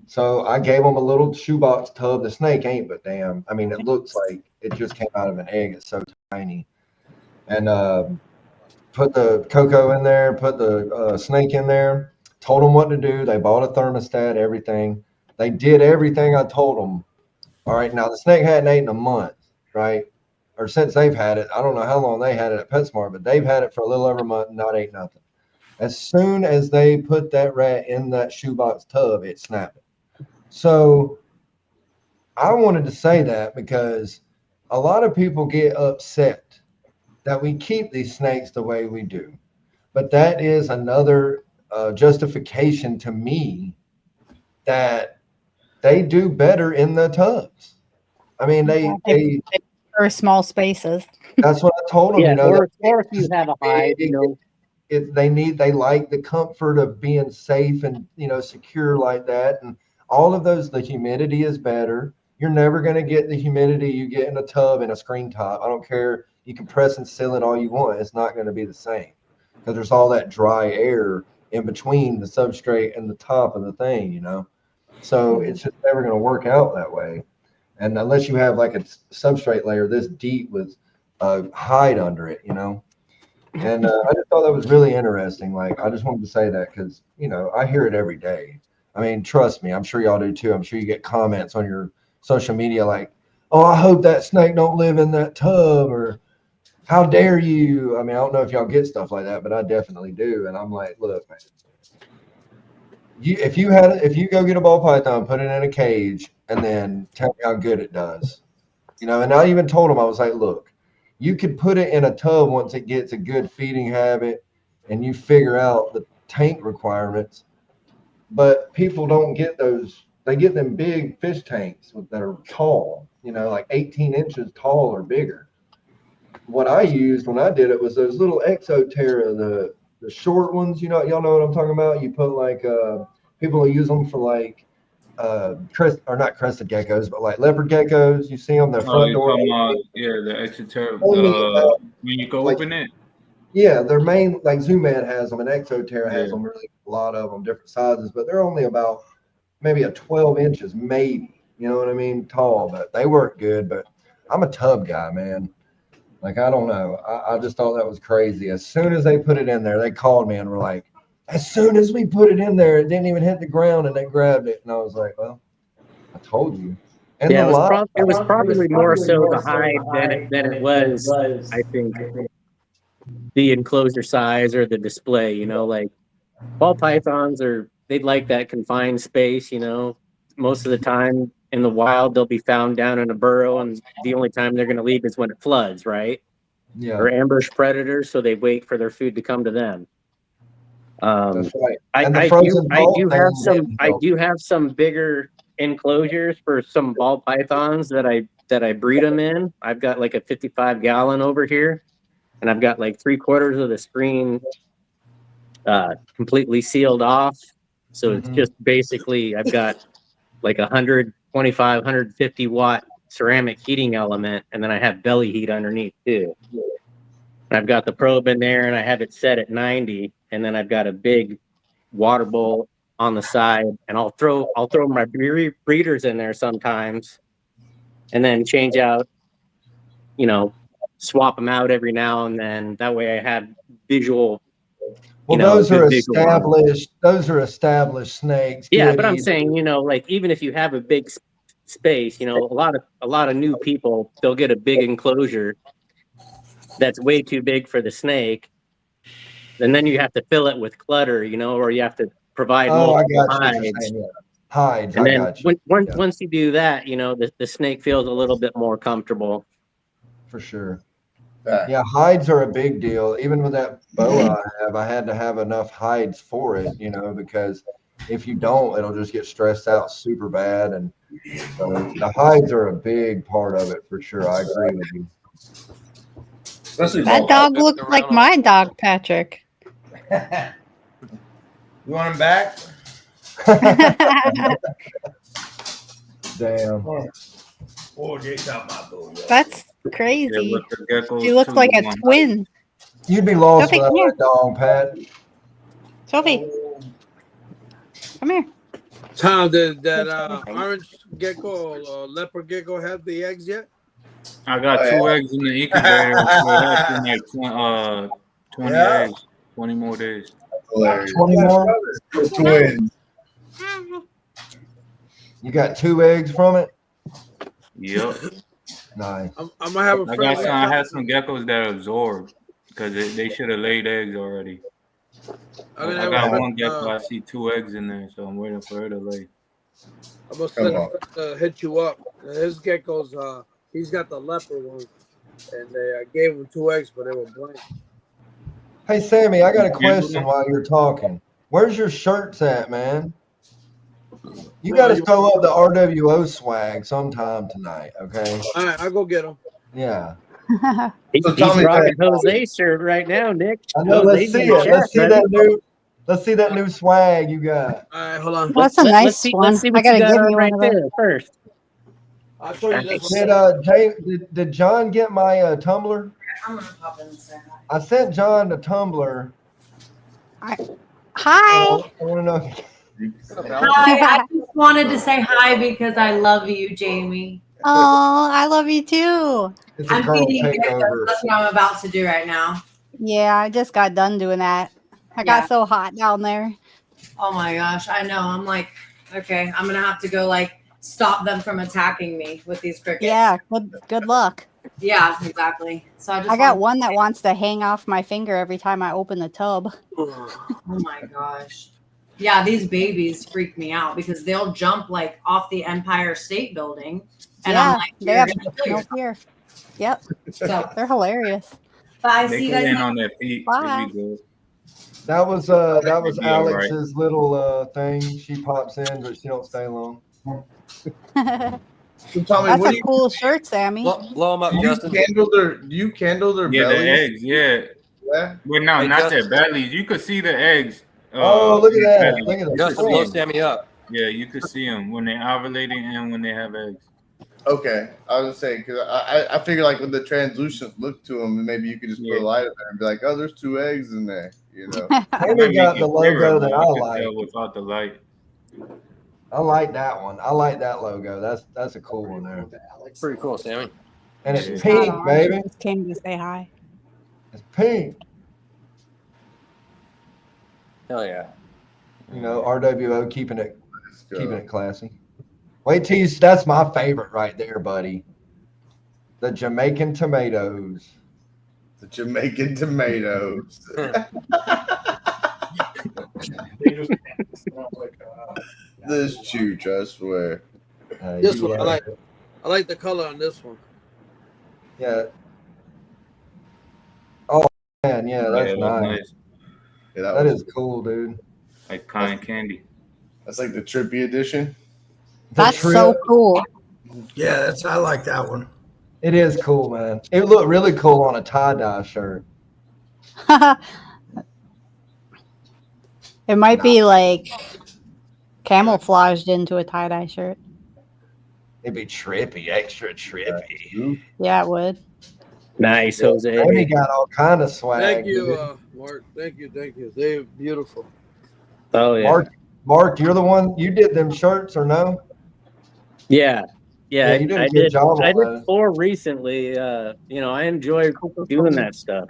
So I gave them a little shoebox tub. The snake ain't, but damn, I mean, it looks like it just came out of an egg. It's so tiny. And put the cocoa in there, put the snake in there, told them what to do. They bought a thermostat, everything. They did everything I told them. All right, now the snake hadn't ate in a month, right? Or since they've had it. I don't know how long they had it at PetSmart, but they've had it for a little over a month and not ate nothing. As soon as they put that rat in that shoebox tub, it snapped it. So I wanted to say that because a lot of people get upset that we keep these snakes the way we do. But that is another justification to me that they do better in the tubs. I mean, they for small spaces. that's what I told them. Yeah, You know, or if you have a hide, you know. They like the comfort of being safe and, you know, secure like that. And all of those, the humidity is better. You're never going to get the humidity you get in a tub and a screen top. I don't care. You can press and seal it all you want. It's not going to be the same because there's all that dry air in between the substrate and the top of the thing, you know. So it's just never going to work out that way. And unless you have like a substrate layer this deep with a hide under it, you know. And I just thought that was really interesting. Like, I just wanted to say that because, you know, I hear it every day. I mean, trust me, I'm sure y'all do too. I'm sure you get comments on your social media like, oh, I hope that snake don't live in that tub, or how dare you? I mean, I don't know if y'all get stuff like that, but I definitely do. And I'm like, look, man, if you go get a ball python, put it in a cage, and then tell me how good it does. You know, and I even told him, I was like, look, you could put it in a tub once it gets a good feeding habit and you figure out the tank requirements. But people don't get those. They get them big fish tanks that are tall, you know, like 18 inches tall or bigger. What I used when I did it was those little Exoterra, the short ones, you know, y'all know what I'm talking about. You put like, people will use them for like, not crested geckos, but like leopard geckos. You see them, their front door. The extra when you go like, open it. Yeah, their main, like Zoomad has them and Exoterra has them, really a lot of them, different sizes, but they're only about maybe a 12 inches, maybe, you know what I mean, tall, but they work good. But I'm a tub guy, man. Like, I don't know. I just thought that was crazy. As soon as they put it in there, they called me and were like, as soon as we put it in there, it didn't even hit the ground and they grabbed it. And I was like, well, I told you. And yeah, it was probably more so the hide than it was, I think, the enclosure size or the display. You know, like ball pythons they'd like that confined space. You know, most of the time in the wild they'll be found down in a burrow, and the only time they're going to leave is when it floods, right? Yeah. Or ambush predators, so they wait for their food to come to them. That's right. I do have some bigger enclosures for some ball pythons that I breed them in. I've got like a 55-gallon over here, and I've got like 3/4 of the screen completely sealed off. So it's just basically I've got like 125, 150 watt ceramic heating element, and then I have belly heat underneath too. And I've got the probe in there, and I have it set at 90, and then I've got a big water bowl on the side, and I'll throw my breeders in there sometimes, and then change out, you know, swap them out every now and then. That way I have visual. Well, those are established. Those are established snakes. Yeah, but I'm saying, you know, like even if you have a big space, you know, a lot of new people, they'll get a big enclosure that's way too big for the snake, and then you have to fill it with clutter, you know, or you have to provide multiple hides. Hides. And then once you do that, you know, the snake feels a little bit more comfortable. For sure. Yeah, hides are a big deal. Even with that boa I had to have enough hides for it, you know, because if you don't, it'll just get stressed out super bad. And so the hides are a big part of it for sure. I agree with you. That dog looks like my dog, Patrick. You want him back? Damn. Oh, they got my boo. That's crazy. She looks like a twin. You'd be lost Sophie, without that dog, Pat. Sophie, come here. Tom, did that orange gecko or leopard gecko have the eggs yet? I got two eggs in the incubator. So it has been like 20 Yeah. eggs, 20 more days. Hilarious. 20 more? The twins. You got 2 eggs from it? Yep. Nice. I'm gonna have a I friend. had some geckos that absorbed because they should have laid eggs already. I'm gonna I have got a friend, one gecko. I see 2 eggs in there, so I'm waiting for her to lay. I'm gonna Come send on. a friend to hit you up. His geckos, he's got the leopard one, and they gave him 2 eggs, but they were blank. Hey, Sammy, I got a You question know? while you're talking. Where's your shirts at, man? You got to show up the RWO swag sometime tonight, okay? All right, I'll go get them. Yeah. He's So Tommy, rocking Jose's shirt right now, Nick. I know. Let's Jose's see in the it. chat, Let's see buddy. that new. Let's see that new swag you got. All right, hold on. That's a nice one. Let's see I what you gotta got give on you right one of those. there first. I'll show you this Did one. did John get my Tumblr? I'm gonna pop in and say I sent John the Tumblr. Hi. I want to know. hi. I just wanted to say hi because I love you, Jamie. Oh, I love you too. It's a I'm girl feeding geckos. takeover. That's what I'm about to do right now. Yeah, I just got done doing that. I got so hot down there. Oh my gosh, I know. I'm like, okay, I'm gonna have to go like stop them from attacking me with these crickets. Yeah, good luck. Yeah, exactly. So I got one that wants to hang off my finger every time I open the tub. Oh my gosh. Yeah, these babies freak me out because they'll jump like off the Empire State Building. And Yeah, I'm like, they you're have gonna kill no yourself. fear. Yep. So They're hilarious. bye. They See you get guys. in on their feet. Bye. They be good. That was Yeah, right. Alex's little thing. She pops in, but she don't stay long. So Tommy, That's what a do you cool shirt, Sammy. Blow them up, Justin. do you candle their Yeah, the bellies? eggs. Yeah. Yeah. But no, Hey, not Justin. their bellies. You could see the eggs. Oh, look at in their that. belly. Look at that. Justin, blow Sammy up. Yeah, you could see them when they're ovulating and when they have eggs. Okay, I was saying because I figure like with the translucent look to them, maybe you could just put a light in there and be like, oh, there's 2 eggs in there, you know. Sammy got the logo that I like. Without the light. I like that one. I like that logo. That's a cool one there. Pretty cool, Sammy. And She's it's not pink, on. baby. She just came to say hi. It's pink. Hell yeah. You know, RWO keeping it classy. Wait till you. That's my favorite right there, buddy. The Jamaican tomatoes. The Jamaican tomatoes. This chooch, I swear. This one, I like the color on this one. Yeah. Oh man, yeah, that's Yeah, nice. Yeah, That is cool, dude. Like cotton candy. That's like the trippy edition. That's so cool. Yeah, I like that one. It is cool, man. It looked really cool on a tie-dye shirt. It might be like camouflaged into a tie-dye shirt. It'd be trippy, extra trippy. Yeah, it would. Nice, Jose. Sammy got all kind of swag. Thank you, dude. Mark. Thank you. They're beautiful. Oh yeah. Mark, you're the one. You did them shirts or no? Yeah, Yeah, you did a I good did. job on I did those. 4 recently. You know, I enjoy doing that stuff.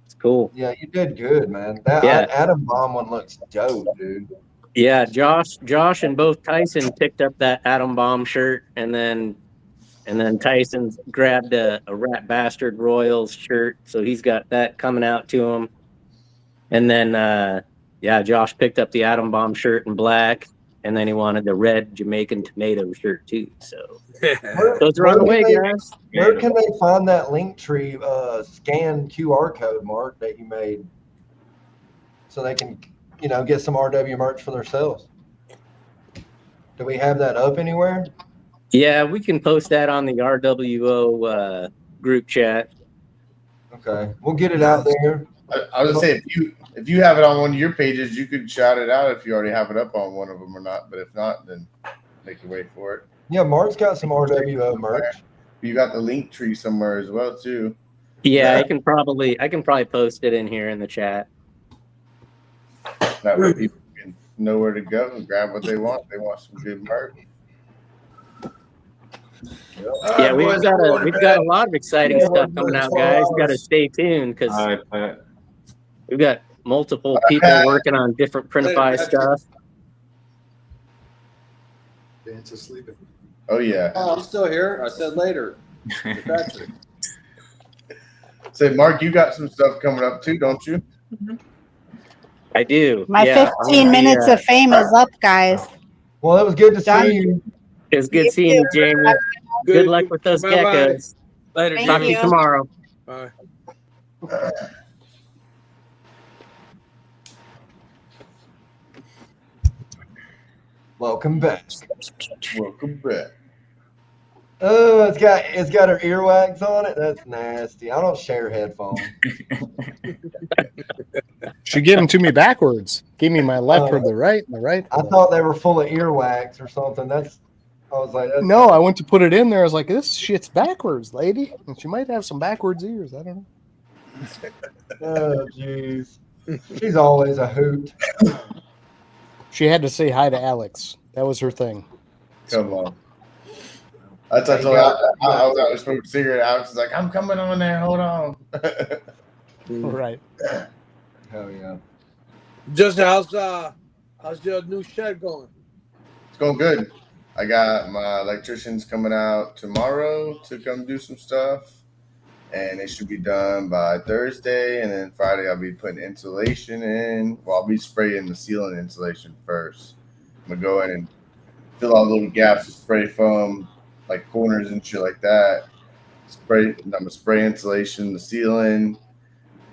It's cool. Yeah, you did good, man. That Yeah. Atom Bomb one looks dope, dude. Yeah, Josh, and both Tyson picked up that Atom Bomb shirt, and then Tyson grabbed a Rat Bastard Royals shirt, so he's got that coming out to him. And then Josh picked up the Atom Bomb shirt in black, and then he wanted the red Jamaican tomato shirt too. So those are on the way, guys. Where can they find that Linktree scan QR code, Mark, that you made, so they can, get some RW merch for themselves? Do we have that up anywhere? Yeah, we can post that on the RWO group chat. Okay, we'll get it out there. I was gonna say if you have it on one of your pages, you could shout it out if you already have it up on one of them or not. But if not, then make you wait for it. Yeah, Mark's got some RWO merch. You got the link tree somewhere as well too. Yeah, I can probably post it in here in the chat. That way people can know where to go and grab what they want. They want some good merch. Yeah, we've got a lot of exciting stuff coming out, guys. You got to stay tuned because All right, Pat. we've got multiple people working on different print-a-buy stuff. Dance is sleeping. Oh yeah. Oh, I'm still here. I said later. Patrick. Say, Mark, you got some stuff coming up too, don't you? I do. My yeah, 15 minutes of fame is up, guys. Well, it was good to Done. see you. It's good seeing you, Jamie. Good luck with those Bye-bye. geckos. Later, Thank Talk to Jamie. you tomorrow. All right. Welcome back. Welcome back. Oh, it's got her earwax on it. That's nasty. I don't share headphones. She gave them to me backwards. Gave me my left for the right, and the right. I thought they were full of earwax or something. I was like, that's No, I went to put it in there. I was like, this shit's backwards, lady. And she might have some backwards ears. I don't know. Oh, jeez. She's always a hoot. She had to say hi to Alex. That was her thing. Come on. I told her I was out smoking a cigarette. Alex was like, I'm coming on there. Hold on. Right. Hell yeah. Justin, how's your new shed going? It's going good. I got my electricians coming out tomorrow to come do some stuff. And it should be done by Thursday. And then Friday, I'll be putting insulation in. Well, I'll be spraying the ceiling insulation first. I'm going to go in and fill all the little gaps with spray foam, like corners and shit like that. I'm going to spray insulation, the ceiling,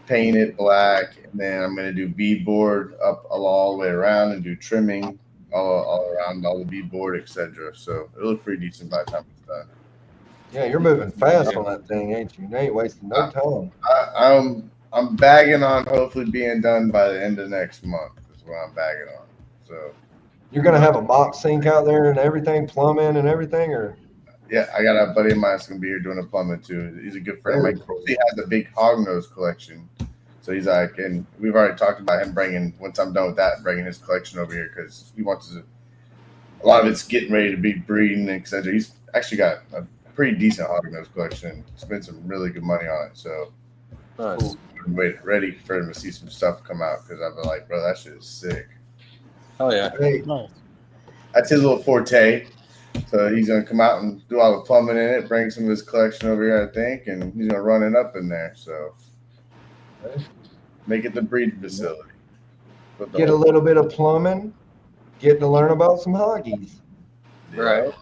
paint it black. And then I'm going to do beadboard up all the way around and do trimming all around all the beadboard, etc. So it'll look pretty decent by the time it's done. Yeah, you're moving fast on that thing, ain't you? You ain't wasting no time. I'm bagging on hopefully being done by the end of next month. Is what I'm bagging on. So You're gonna have a mop sink out there and everything, plumbing and everything, or? yeah, I got a buddy of mine that's gonna be here doing the plumbing too. He's a good friend. Like he has a big hognose collection, so he's like, and we've already talked about him bringing. Once I'm done with that, bringing his collection over here because he wants to. A lot of it's getting ready to be breeding, etc. He's actually got a pretty decent hognose collection. Spent some really good money on it, so Nice. I'm ready for him to see some stuff come out because I've been like, bro, that shit is sick. Oh yeah. Hey, That's his little forte. So he's gonna come out and do all the plumbing in it, bring some of his collection over here, I think, and he's gonna run it up in there. So make it the breeding facility. get a little bit of plumbing, get to learn about some hoggies. Right.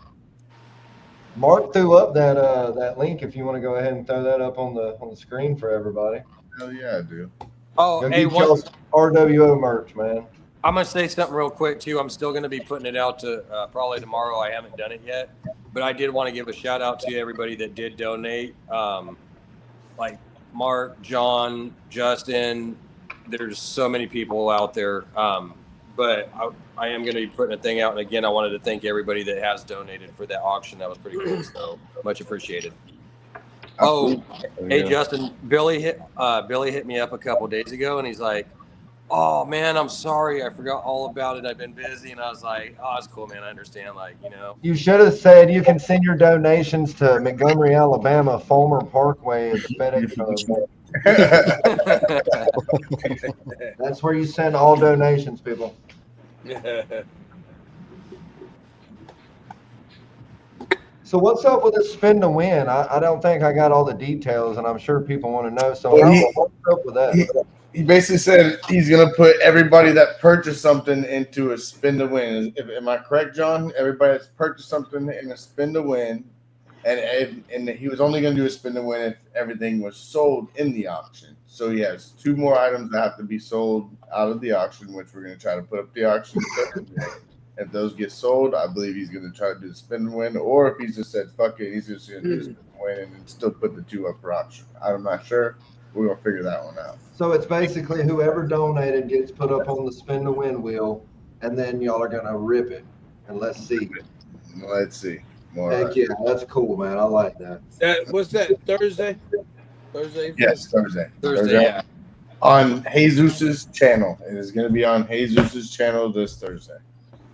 Mark threw up that link if you want to go ahead and throw that up on the screen for everybody. Hell yeah, I do. Oh, Go hey, get y'all's RWO merch, man. I'm going to say something real quick, too. I'm still going to be putting it out to probably tomorrow. I haven't done it yet. But I did want to give a shout out to everybody that did donate. Like Mark, John, Justin. There's so many people out there. But I am going to be putting a thing out. And again, I wanted to thank everybody that has donated for that auction. That was pretty cool. So much appreciated. Oh, hey, Justin, Billy hit me up a couple days ago and he's like, oh man, I'm sorry. I forgot all about it. I've been busy. And I was like, oh, it's cool, man. I understand. Like, you know, You should have said you can send your donations to Montgomery, Alabama, Fulmer Parkway at the FedEx Hub. That's where you send all donations, people. So what's up with this spin to win? I don't think I got all the details, and I'm sure people want to know. So what's up with that? He basically said he's going to put everybody that purchased something into a spin to win. Am I correct, John? Everybody that's purchased something in a spin to win, and he was only going to do a spin to win if everything was sold in the auction. So he has 2 more items that have to be sold out of the auction, which we're going to try to put up the auction. If those get sold, I believe he's going to try to do the spin and win, or if he's just said fuck it, he's just going to do the spin and win and still put the 2 up for auction. I'm not sure. We're going to figure that one out. So it's basically whoever donated gets put up on the spin to win wheel, and then y'all are going to rip it. And let's see. Let's see. Heck yeah, that's cool, man. I like that. What's that? Thursday? Thursday? Yes, Thursday. Thursday, yeah. on Jesus's channel. It is going to be on Jesus's channel this Thursday.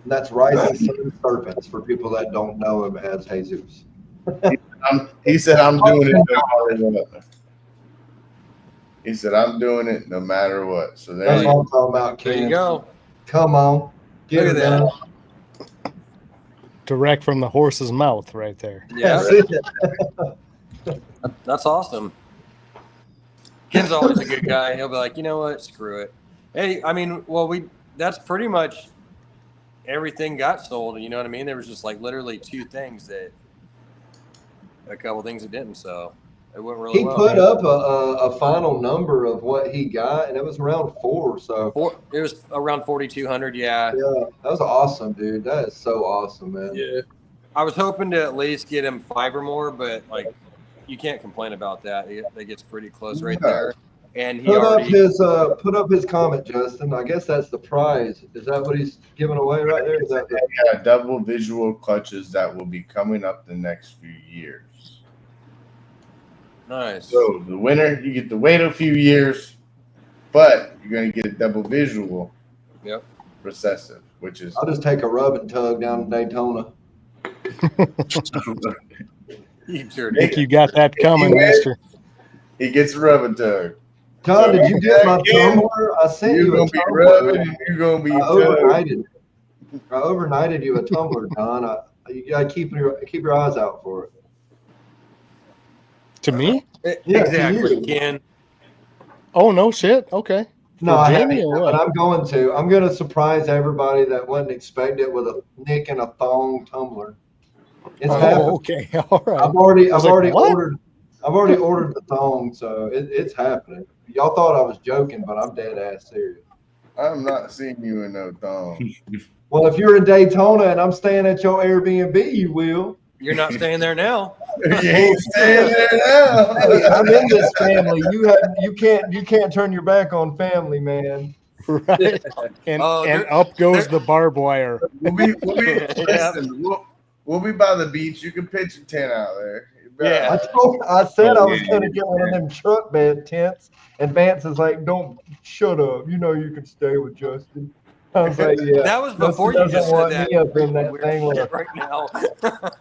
That's Rising Sun Serpents for people that don't know him as Jesus. He said, I'm doing it no matter what. He said, I'm doing it no matter what. So That's what I'm talking about, There Ken. you go. Come on. Get Look it at done. Direct from the horse's mouth, right there. Yeah, That's it. that's awesome. Ken's always a good guy. He'll be like, you know what, screw it. Hey, I mean, well, that's pretty much everything got sold. You know what I mean? There was just like literally two things a couple things that didn't. So it went really He well. put up a final number of what he got, and it was around 4. So It was around 4,200. Yeah. yeah, that was awesome, dude. That is so awesome, man. Yeah. I was hoping to at least get him 5 or more, but like you can't complain about that. It gets pretty close right there. And he put up his comment, Justin. I guess that's the prize. Is that what he's giving away right there? Is that Yeah, double visual clutches that will be coming up the next few years. Nice. So the winner, you get to wait a few years, but you're going to get a double visual. Yep. Recessive, which is. I'll just take a rub and tug down to Daytona. I think you got that coming, mister. He gets a rub and tug. John, did you get my tumbler? I sent you a tumbler. You're gonna be I overnighted you a tumbler, John. You gotta keep your eyes out for it. To me? Yeah, exactly, to you. Ken. Oh no, shit. Okay. No, For I Jamie haven't, or but what? I'm going to. I'm going to surprise everybody that wasn't expecting it with a Nick and a thong tumbler. It's happening. Okay, all right. I've already "What?" ordered the thong, so it's happening. Y'all thought I was joking, but I'm dead ass serious. I'm not seeing you in no thong. Well, if you're in Daytona and I'm staying at your Airbnb, you will. You're not staying there now. You ain't staying there now. Hey, I'm in this family. You can't turn your back on family, man. Right. And up goes the barbed wire. Listen, we'll be by the beach. You can pitch a tent out there. Yeah. I said I was going to get one of them truck bed tents, and Vance is like, "Don't shut up. You know you can stay with Justin." I was like, "Yeah." That was before Justin you just doesn't said want that. me up in that Weird thing with shit a right now.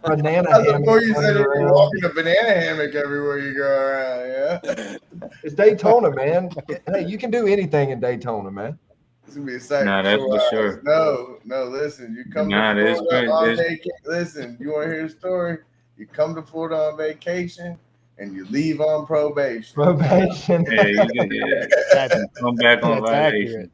banana That's hammock. before you said running you're around. walking a banana hammock everywhere you go around. Yeah. It's Daytona, man. Hey, you can do anything in Daytona, man. It's gonna be a sight. Nah, that's for sure. No. Listen, you come Nah, to there's Florida on great- vacation. Listen, you want to hear a story? You come to Florida on vacation and you leave on probation. Probation. Yeah, come back on That's violation.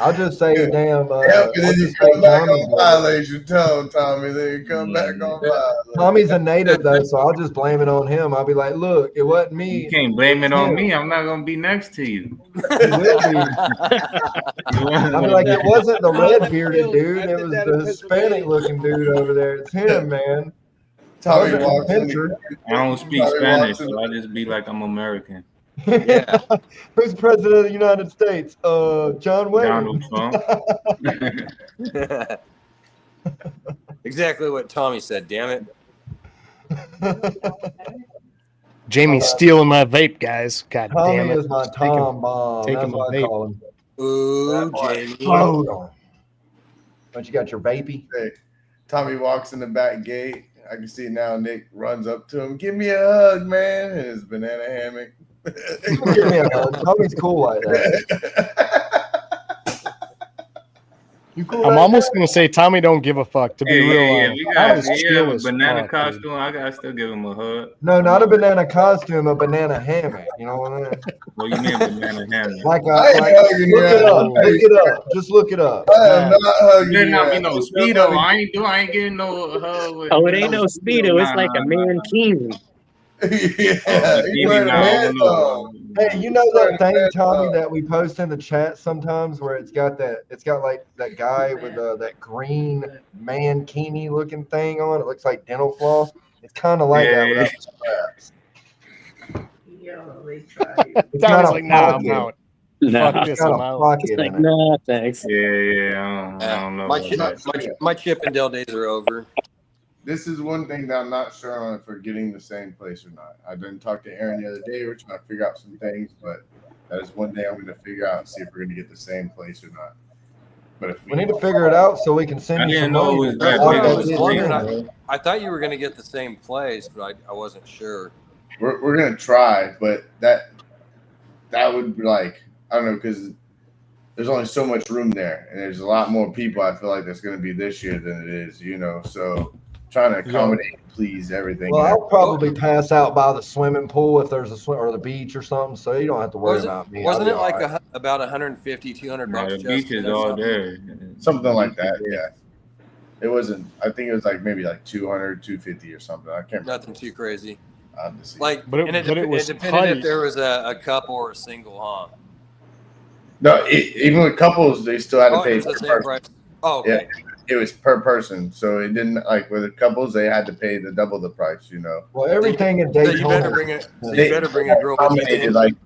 I'll just say, damn. Yep, and then you come back on violation. Tell him, Tommy. Then you come back on violation. Tommy's a native though, so I'll just blame it on him. I'll be like, "Look, it wasn't me." You can't blame it It's on him. me. I'm not gonna be next to you. He will be. I'll be like, "It wasn't the red bearded dude. It was the Hispanic looking dude over there. It's him, man." Tommy Wasn't walks the in. picture. I don't speak Tommy Spanish, walks in. so I just be like I'm American. Yeah. Who's president of the United States? John Wayne. Donald Trump. Exactly what Tommy said, damn it. Jamie's stealing my vape, guys. God Tommy damn it. is my Tom bomb. taking That's my what I vape. call him. Ooh, Jamie. Hold on. Don't you got your vapey? Hey, Tommy walks in the back gate. I can see now Nick runs up to him. Give me a hug, man. In his banana hammock. Give me a hug. Tommy's cool like that. You cool I'm like almost that? going to say Tommy don't give a fuck, to be real honest. We Tommy's got chill a as banana fuck, dude. costume. I gotta still give him a hug. No, not a banana costume, a banana hammock. You know what I mean? What you mean banana hammock? Like a, I ain't like, hugging look you it out. up. Look it up. Just look it up. I am not hugging There you. not be out. no speedo. I ain't getting no hug. With, Oh, it ain't no Speedo. It's like a man. mankini. Yeah, you wear the pants on. Hey, you know that thing, Tommy, that we post in the chat sometimes where it's got like that guy with that green mankini looking thing on. It looks like dental floss. It's kind of like that without the straps. It's got Tommy's a like, nah, I'm pocket. out. No. Fuck It's this, got I'm a out. pocket Like, in it. no, thanks. Yeah. I don't know. My, about that. my Chippendale days are over. This is one thing that I'm not sure on if we're getting the same place or not. I didn't talk to Aaron the other day. We're trying to figure out some things, but That is one day I'm going to figure out and see if we're going to get the same place or not. But if We need to figure it out so we can send I you some didn't know money. it was to That's that what lock big I of that a was bitch wondering. in. thing. I thought you were going to get the same place, but I wasn't sure. we're going to try, but that would be like, I don't know, because there's only so much room there, and there's a lot more people I feel like that's going to be this year than it is, you know. So trying to accommodate, please, everything. Well, I'll probably pass out by the swimming pool if there's a swim or the beach or something, so you don't have to worry about me. Wasn't I'll it be like all right. about 150, 200 Nah, bucks? the beach is all there. Something like The beach that, is there. yeah. It wasn't, I think it was like maybe like 200, 250 or something. I can't remember. Nothing too crazy. Honestly. Like, But and it was it depended tight. if there was a couple or a single, huh? No, even with couples, they still had to Oh, pay it was per the same person. price. Oh, okay. Yeah, it was per person, so it didn't like with the couples they had to pay the double the price, you know. Well, everything in So Daytona. you better bring it. So you better bring a girl with you accommodated, then.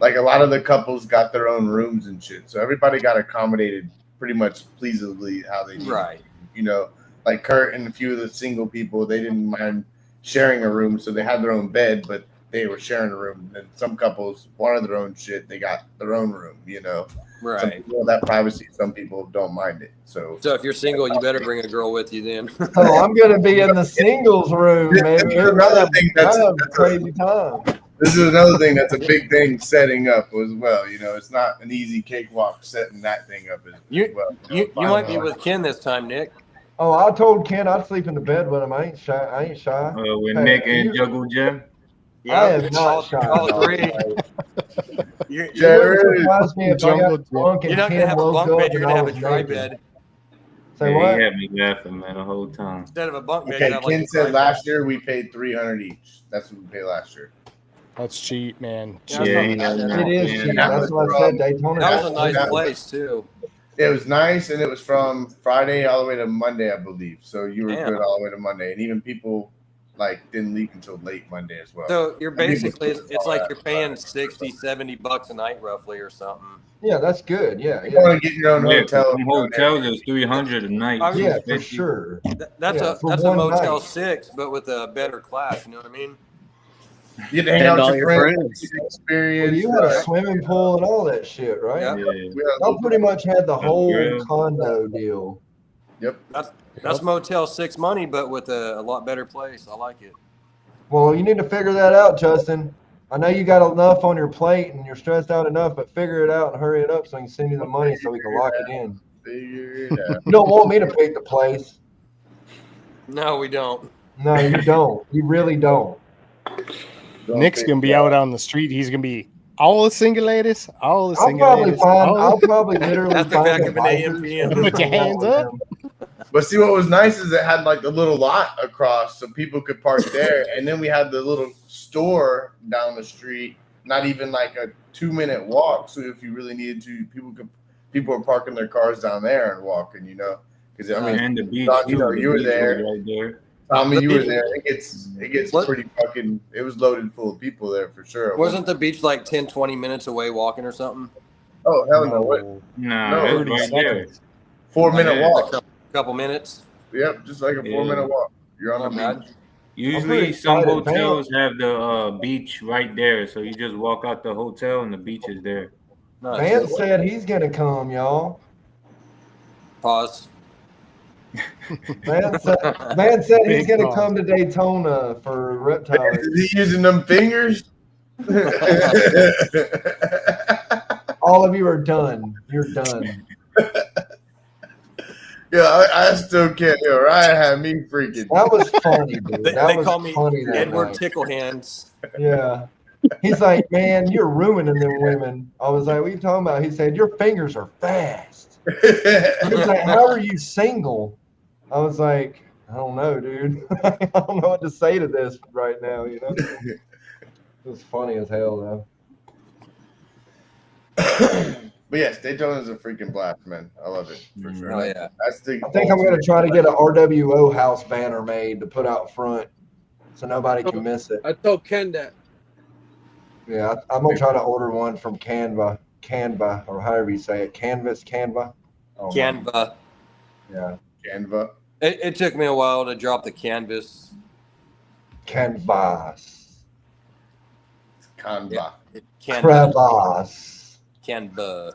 like a lot of the couples got their own rooms and shit, so everybody got accommodated pretty much pleasantly how they needed. Right. You know, like Kurt and a few of the single people, they didn't mind sharing a room, so they had their own bed, but they were sharing a room. And some couples wanted their own shit; they got their own room. You know. Some Right. people want that privacy. Some people don't mind it. So if you're single, you better bring a girl with you then. So I'm gonna be in the singles room, man. This is another thing that's crazy time. This is another thing that's a big thing setting up as well. You know, it's not an easy cakewalk setting that thing up as well. You might be with Ken this time, Nick. Oh, I told Ken I'd sleep in the bed with him. I ain't shy. With Hey, Nick and you- Juggle Jim. I am not shy. all dog. three. It wouldn't surprise me if I Jungle got drunk You're and not gonna Ken have a woke bunk up bed. You're and gonna I have a was dry naked. bed. Say Yeah, what? he had me laughing, man, the whole time. Instead of a bunk bed, Okay, you have like Ken a dry said bed. last year we paid $300 each. That's what we paid last year. That's cheap, man. Yeah, Cheap. that's not bad. It is Yeah, cheap. that That's was what I from- said. Daytona. That was a nice That- place too. It was nice, and it was from Friday all the way to Monday, I believe. So you were Damn. good all the way to Monday, and even people like didn't leave until late Monday as well. So you're basically, People- it's like you're paying 60, 70 bucks a night roughly or something. Yeah, that's good. Yeah, You want to get your own Yeah, hotel. some hotels is 300 a night. yeah, for 250. sure. That's Yeah, a for that's a one Motel night. 6, but with a better class. You know what I mean? You hang out with your friends. Experience. Well, you had a right? swimming pool and all that shit, right? Yeah. Yeah. We had a Y'all little- pretty much had the whole grill. condo deal. Yep. That's Motel 6 money, but with a lot better place. I like it. Well, you need to figure that out, Justin. I know you got enough on your plate and you're stressed out enough, but figure it out and hurry it up so I can send you the money so we can lock it in. Figure it out. You don't want me to pick the place. No, we don't. No, you don't. You really don't. Don't Nick's think gonna be about out on the street. He's gonna be all the single ladies, all the I'll single probably ladies. find. all I'll probably literally At the find back a of an bikers AM/PM. and Put your walk hands with up. them. But see, what was nice is it had like the little lot across, so people could park there, and then we had the little store down the street. Not even like a 2-minute walk. So if you really needed to, people were parking their cars down there and walking. You know, because I mean, And the beach Don, too. you know, The you were beach was there. right there. Tommy, The you were beach- there. It gets What? pretty fucking. It was loaded full of people there for sure. Wasn't the beach like 10, 20 minutes away walking or something? Oh hell no! What? Nah, No, it was 30 right there. seconds. 4-minute Yeah. walk. Couple minutes. Yep, just like a Yeah. 4-minute walk. You're on Not the bad. beach. Usually, pretty some excited. hotels have the beach right there, so you just walk out the hotel and the beach is there. Nice. Van said he's gonna come, y'all. Pause. Van said he's Big gonna pause. come to Daytona for reptile. Is he using them fingers? All of you are done. You're done. Yeah, I still can't. Yo, Ryan had me freaking. That was funny, dude. They, That they was call me funny that Edward night. Tickle Hands. Yeah. He's like, man, you're ruining them women. I was like, what are you talking about? He said, your fingers are fast. He's like, how are you single? I was like, I don't know, dude. I don't know what to say to this right now, you know? It was funny as hell, though. But yes, Daytona's a freaking blast, man. I love it for sure. Oh yeah. That's the. I think I'm going to try to get an RWO house banner made to put out front so nobody can miss it. I told Ken that. Yeah, I'm going to try to order one from Canva, or however you say it. Canva. Oh, Canva. Yeah, Canva. It took me a while to drop the canvas. Canvas. Canva. Crevasse. Canva.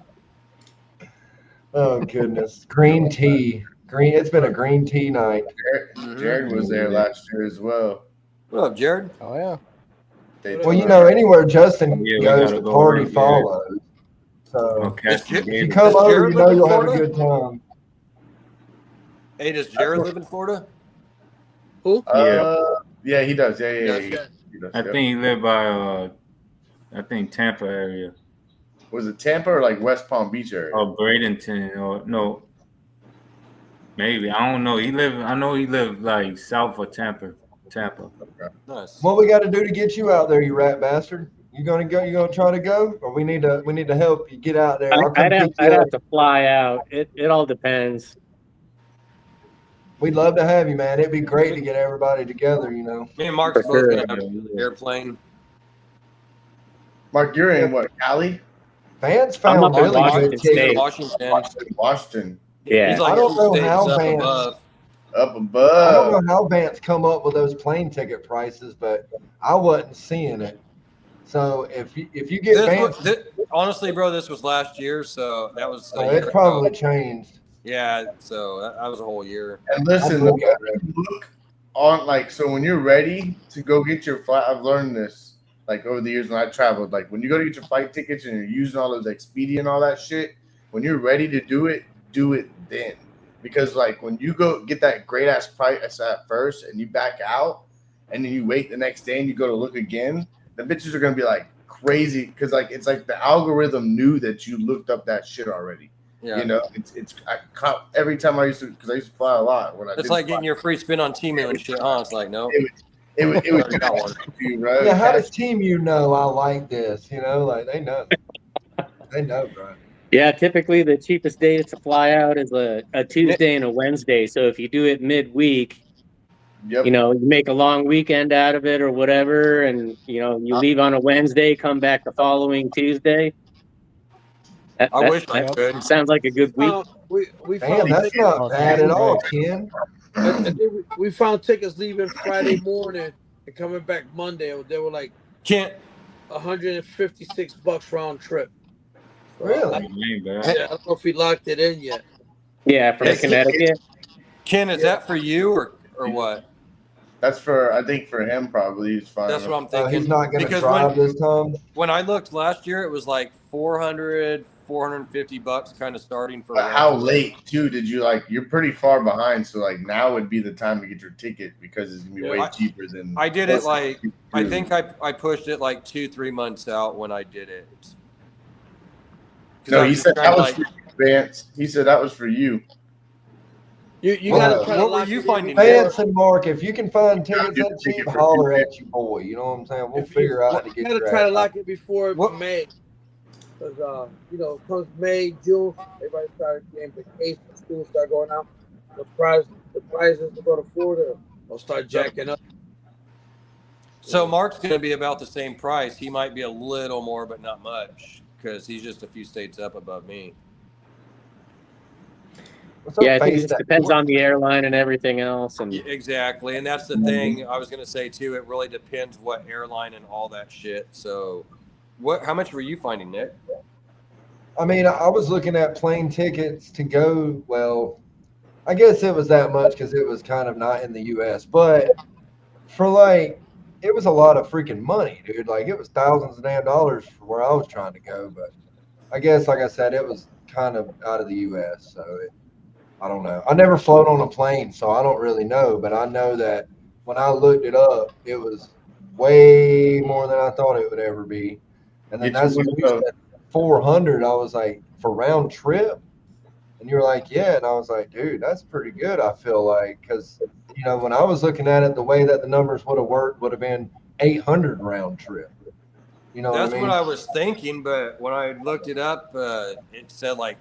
Oh goodness. Green tea. Green. It's been a green tea night. Jared was there last year as well. What up, Jared? Oh yeah. Well, you know, anywhere Justin Yeah, we goes, gotta the go party work, yeah. follows. So Okay. Is Jer- if you Does come over, Jared you know live in you'll have a Florida? good time. Hey, does Jared live in Florida? Who? Yeah, he does. Yeah, Does he does. I Yep. think he lived by I think Tampa area. Was it Tampa or like West Palm Beach area? Or Bradenton or no. Maybe. I don't know. I know he lived like south of Tampa. Nice. What we got to do to get you out there, you rat bastard? You gonna go? You gonna try to go, or we need to help you get out there? I'll come I'd pick you up. have to fly out. It all depends. We'd love to have you, man. It'd be great to get everybody together. You know. Me and Mark's For both sure. gonna have an airplane. Mark, you're in what, Cali? Vance I'm found up in really Washington good He's in tickets. Washington. Washington. Yeah. He's like I don't 2 know states how up Vance. above. Up I don't above. know how Vance come up with those plane ticket prices, but I wasn't seeing it. So if you get Vance, Honestly, bro, this was last year, so that was a oh, year it's probably ago. changed. Yeah, so that was a whole year. And listen, I'd look at it. look on like so when you're ready to go get your flight. I've learned this like over the years when I traveled. Like when you go to get your flight tickets and you're using all those Expedia and all that shit, when you're ready to do it then. Because like when you go get that great ass price at first and you back out and then you wait the next day and you go to look again, the bitches are gonna be like crazy because like it's like the algorithm knew that you looked up that shit already. Yeah. You know, every time I used to fly a lot when I. It's like getting your free spin on Temu and shit, huh? It's like no. It was got one. you, bro. Yeah, how does team you know I like this? You know, like they know. They know, bro. Yeah, typically the cheapest days to fly out is a Tuesday and a Wednesday. So if you do it midweek, Yep. you know, you make a long weekend out of it or whatever, and you know, you leave on a Wednesday, come back the following Tuesday. I wish I could. Sounds like a good week. We Damn, found that's tickets. not bad at all, Ken. I think we found tickets leaving Friday morning and coming back Monday. They were like $156 round trip. So Really? I don't know if we locked it in yet. Yeah, from Connecticut. Ken, is that for you or what? That's for I think for him probably. He's fine. That's what I'm thinking. He's not going to Because drive this time. When I looked last year, it was like $450 kind of starting for. But how late too did you like? You're pretty far behind, so like now would be the time to get your ticket because it's gonna be way cheaper than. I did it like I think I pushed it like 2-3 months out when I did it. No, he said that was for Vance. He said that was for you. You gotta try to what were lock you it finding? in. Vance and Mark, if you can find tickets that cheap, holler at you, boy. You know what I'm saying? We'll figure out how to You get gotta your try to ass lock it before May. Because you know, comes May, June, everybody starts getting vacation, school start going out. The prices to go to Florida will start jacking up. So Mark's going to be about the same price. He might be a little more, but not much, because he's just a few states up above me. Yeah, I think it just depends on the airline and everything else. And Exactly, and that's the thing I was going to say too. It really depends what airline and all that shit. So, how much were you finding, Nick? I mean, I was looking at plane tickets to go. Well, I guess it was that much because it was kind of not in the U.S. But for like, it was a lot of freaking money, dude. Like it was thousands of damn dollars for where I was trying to go. But I guess, like I said, it was kind of out of the U.S. So I don't know. I never flown on a plane, so I don't really know. But I know that when I looked it up, it was way more than I thought it would ever be. And then that's when you said 400. I was like, for round trip? And you were like, yeah. And I was like, dude, that's pretty good, I feel like. Because, you know, when I was looking at it, the way that the numbers would have worked would have been 800 round trip. You know That's what I mean? what I was thinking, but when I looked it up, it said like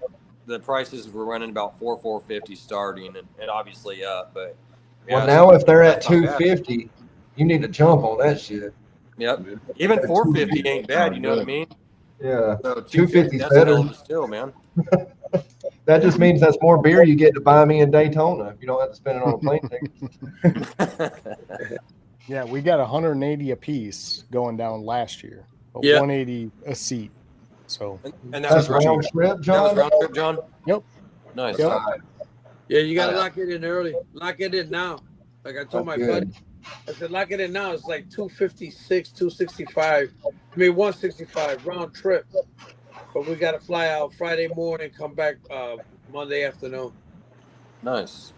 the prices were running about $450 starting, and obviously up. But well, now if they're at 250, you need to jump on that shit. Yep. Even 450 ain't bad. You know what I mean? Yeah. So 250 is that's a better. hell of a steal, man. That just means that's more beer you get to buy me in Daytona. You don't have to spend it on a plane ticket. Yeah, we got 180 apiece going down last year Yeah. 180 a seat. So And that That's was round trip, That John. was round trip, John. Yep. Nice. Yep. Yeah, you gotta lock it in early. Lock it in now. Like I told my That's buddy, good. I said lock it in now. It's like 256, 265. I mean 165 round trip. But we gotta fly out Friday morning, come back Monday afternoon. Nice.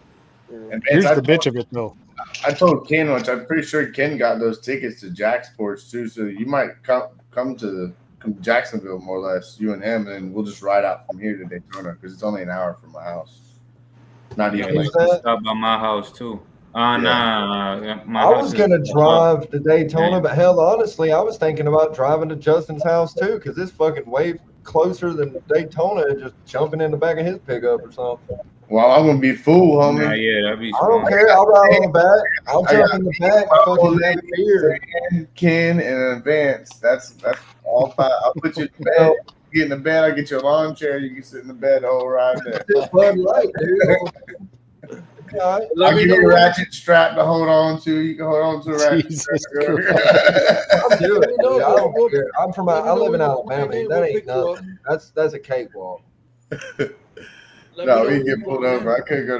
You know? And Here's I the told- bitch of it though. I told Ken once. I'm pretty sure Ken got those tickets to Jacksports too. So you might come to Jacksonville more or less, you and him, and we'll just ride out from here to Daytona because it's only an hour from my house. Not Yeah, even they like that? can stop by my house too. Nah, my I house was is gonna drive to Daytona, Yeah. but hell, honestly, I was thinking about driving to Justin's house too, because it's fucking way closer than Daytona, and just jumping in the back of his pickup or something. Well, I'm gonna be fool, homie. Nah, yeah, that'd be I don't smart. care. I'll ride on the back. I'll I jump got in the back and fucking have a beer. Ken, and Advance. That's all five. I'll put you in bed. You get in the bed. I'll get you a lawn chair. You can sit in the bed the whole ride there. Just Bud Light, dude. All right. Let I'll me give know you a when- ratchet strap to hold on to. You can hold on to a ratchet Jesus strap. I'll do it. Let me know, Dude. I don't bro. care. I'm from. Let me I know live when in you're Alabama. flying in, That we'll ain't pick you up. nothing. That's a cakewalk. Let me No, know we when you're get pulled flying over. in. I couldn't go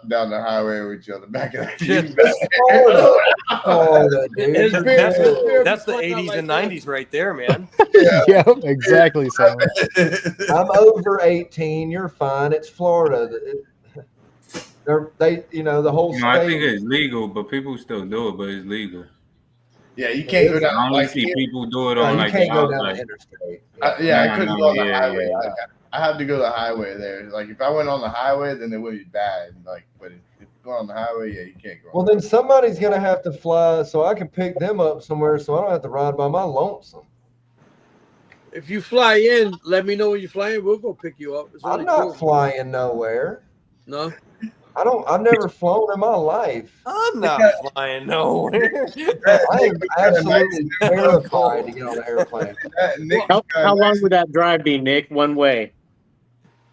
down the highway with you on the back of that. Shit. Florida, dude. His That's, beer- that's, his beer that's the be coming out 80s like and that. 90s right there, man. Yep, exactly, Sam. I'm over 18. You're fine. It's Florida. The whole You know, I think state. it's legal, but people still do it. But it's legal. Yeah, you can't go Is down. I only Like, see people do it No, on you like can't the go out, down like the interstate. I couldn't go on the yeah, highway. yeah. Like, I have to go the highway there. Like if I went on the highway, then it would be bad. Like, but if going on the highway, yeah, you can't go. Well, then somebody's gonna have to fly so I can pick them up somewhere, so I don't have to ride by my lonesome. If you fly in, let me know when you fly in. We'll go pick you up. It's I'm only not 2. flying nowhere. No. I've never flown in my life. I'm not flying nowhere. I am absolutely terrified to get on an airplane. How long would that drive be, Nick? One way.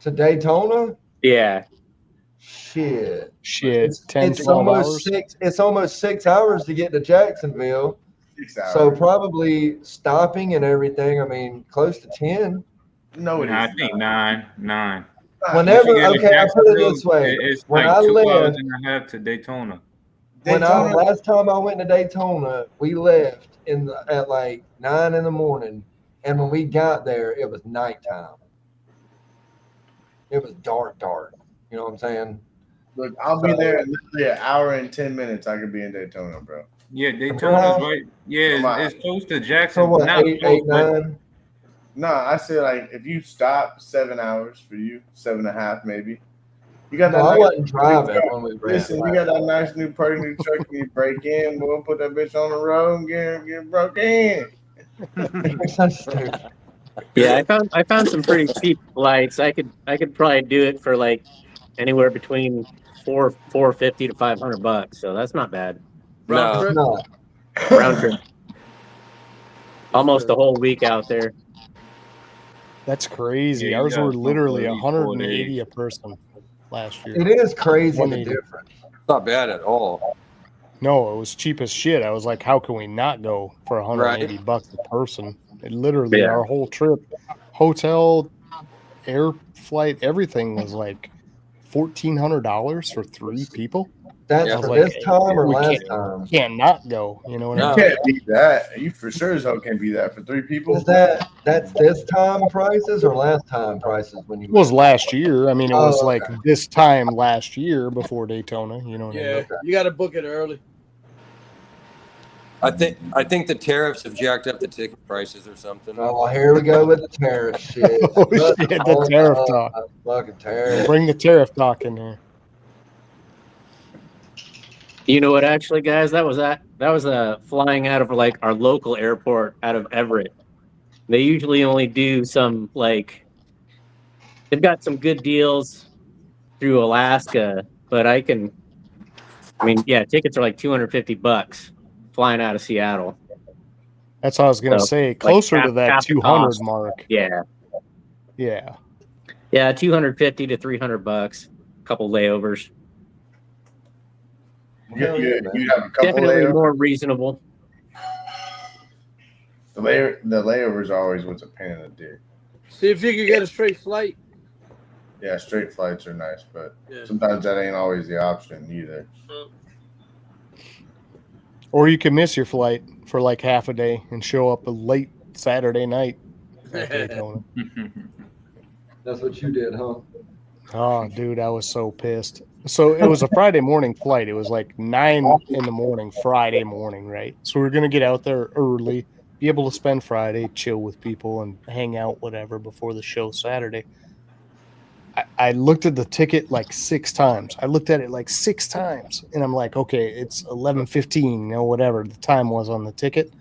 To Daytona? Yeah. Shit. Shit, 10, It's 12 almost hours. 6. It's almost 6 hours to get to Jacksonville. 6 hours. So probably stopping and everything. I mean, close to 10. No, it I is think not. nine. Whenever, Once you get to okay, I'll put it Jacksonville, this way. it's When like I 2 hours left, and a half to Daytona. last time I went to Daytona, we left at like 9 in the morning, and when we got there, it was nighttime. It was dark. You know what I'm saying? Look, I'll be there in literally an hour and 10 minutes. I could be in Daytona, bro. Yeah, Daytona's right. Yeah, it's close to Jackson. So what? Not 8, close, but 9? No, I said like if you stop 7 hours for you, 7.5 maybe. You got No, that I nice wasn't driving when we ran. Listen, you got that nice new pretty new truck and you break in, we'll put that bitch on the road and get broke in. You're so stupid. Yeah, I found some pretty cheap flights. I could probably do it for like anywhere between $450 to $500. So that's not bad. Round No. trip? No. Round trip. Almost a whole week out there. That's crazy. Yeah, you Ours gotta were come literally for at least 4 180 days. a person last year. It is crazy the 180. difference. Not bad at all. No, it was cheap as shit. I was like, how can we not go for 180 bucks a person? It literally, Yeah. our whole trip, hotel, air flight, everything was like $1,400 for 3 people. That's Yeah. for Like, this time or we last can't- time? Can't not go. You know what You I No. mean? can't beat that. You for sure as hell can't beat that for 3 people. Is that's this time prices or last time prices when you It was went? last year. I mean, it Oh, was okay. like this time last year before Daytona. You know what I Yeah. mean? You gotta book it early. I think the tariffs have jacked up the ticket prices or something. Oh, well, here we go with the tariff shit. Oh, shit, the tariff talk. Fucking tariff. Bring the tariff talk in here. You know what? Actually, guys, that was flying out of like our local airport out of Everett. They usually only do some like they've got some good deals through Alaska, but tickets are like $250 flying out of Seattle. That's what I was gonna So, say. like, Closer to half that the 200 cost. mark. Yeah, Yeah. $250 to $300, a couple layovers. Hell yeah, man. You have a couple Definitely layers. more reasonable. The layovers are always what's a pain in the dick. See if you can get a straight flight. Yeah, straight flights are nice, but Yeah. sometimes that ain't always the option either. Or you can miss your flight for like half a day and show up a late Saturday night at Daytona. That's what you did, huh? Oh, dude, I was so pissed. So it was a Friday morning flight. It was like 9 in the morning, Friday morning, right? So we are going to get out there early, be able to spend Friday, chill with people and hang out, whatever, before the show Saturday. I looked at the ticket like 6 times. I looked at it like 6 times. And I'm like, okay, it's 11:15, whatever the time was on the ticket.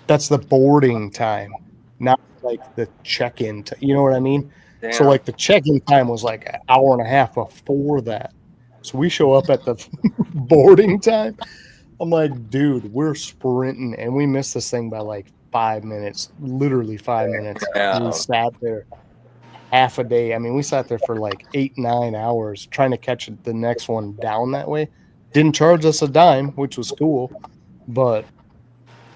That's the boarding time, not like the check-in. You know what I mean? Damn. So like the check-in time was like an hour and a half before that. So we show up at the boarding time. I'm like, dude, we're sprinting, and we missed this thing by like 5 minutes, literally 5 minutes. Yeah. We sat there half a day. I mean, we sat there for like 8-9 hours trying to catch the next one down that way. Didn't charge us a dime, which was cool, but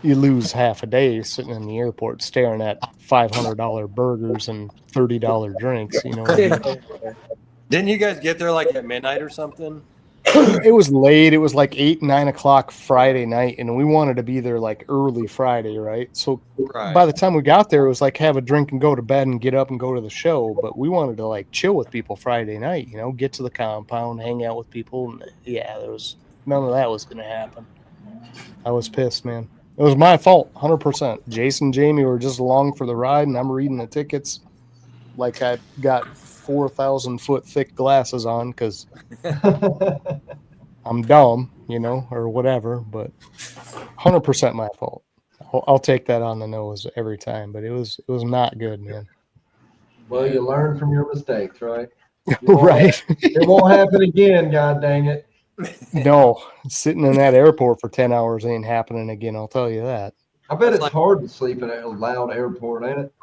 you lose half a day sitting in the airport staring at $500 burgers and $30 drinks. You know what I mean? Didn't you guys get there like at midnight or something? It was late. It was like 8-9 o'clock Friday night, and we wanted to be there like early Friday, right? So by the time we got there, it was like have a drink and go to bed and get up and go to the show. But we wanted to like chill with people Friday night, get to the compound, hang out with people. And yeah, there was none of that was going to happen. I was pissed, man. It was my fault, 100%. Jason and Jamie were just along for the ride, and I'm reading the tickets like I got 4,000-foot thick glasses on because I'm dumb, or whatever. But 100% my fault. I'll take that on the nose every time. But it was not good, man. Well, you learn from your mistakes, right? Right. It won't happen again. God dang it. No, sitting in that airport for 10 hours ain't happening again. I'll tell you that. I bet it's hard to sleep in a loud airport, ain't it?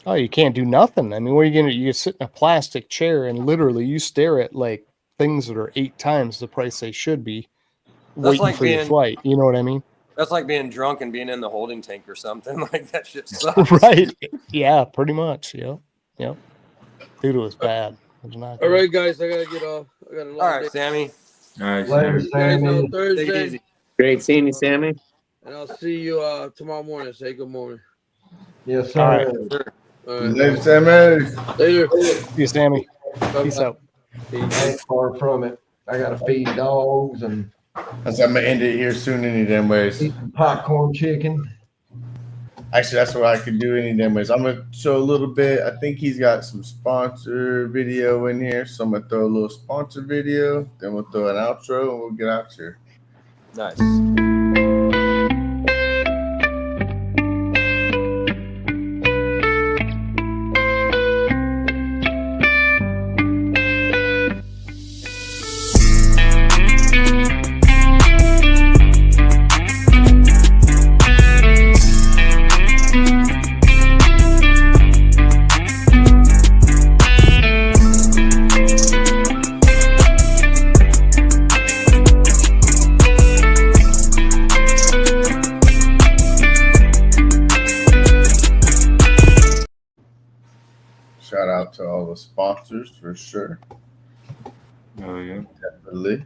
Oh, you can't do nothing. I mean, what are you going to do? You sit in a plastic chair and literally you stare at like things that are 8 times the price they should be waiting like for your flight. You know what I mean? That's like being drunk and being in the holding tank or something. Like that shit sucks. Right. Yeah, pretty much. Yep. Dude, it was bad. It was not good. All right, guys, I got to get off. I got a long All right, day. Sammy. All right, Later, Guys, Sammy. on Take it Thursday, easy. Great seeing you, Sammy. and I'll see you tomorrow morning. Say good morning. Yes, sir. All right. Sure. All right. Later, Sammy. Later. See you, Sammy. Peace out. I ain't far from it. I got to feed dogs and I'm gonna end it here soon any damn ways. eat some popcorn chicken. Actually, that's what I could do any damn ways. I'm gonna show a little bit. I think he's got some sponsor video in here, so I'm gonna throw a little sponsor video. Then we'll throw an outro and we'll get out here. Nice. Shout out to all the sponsors for sure. Oh yeah. Definitely.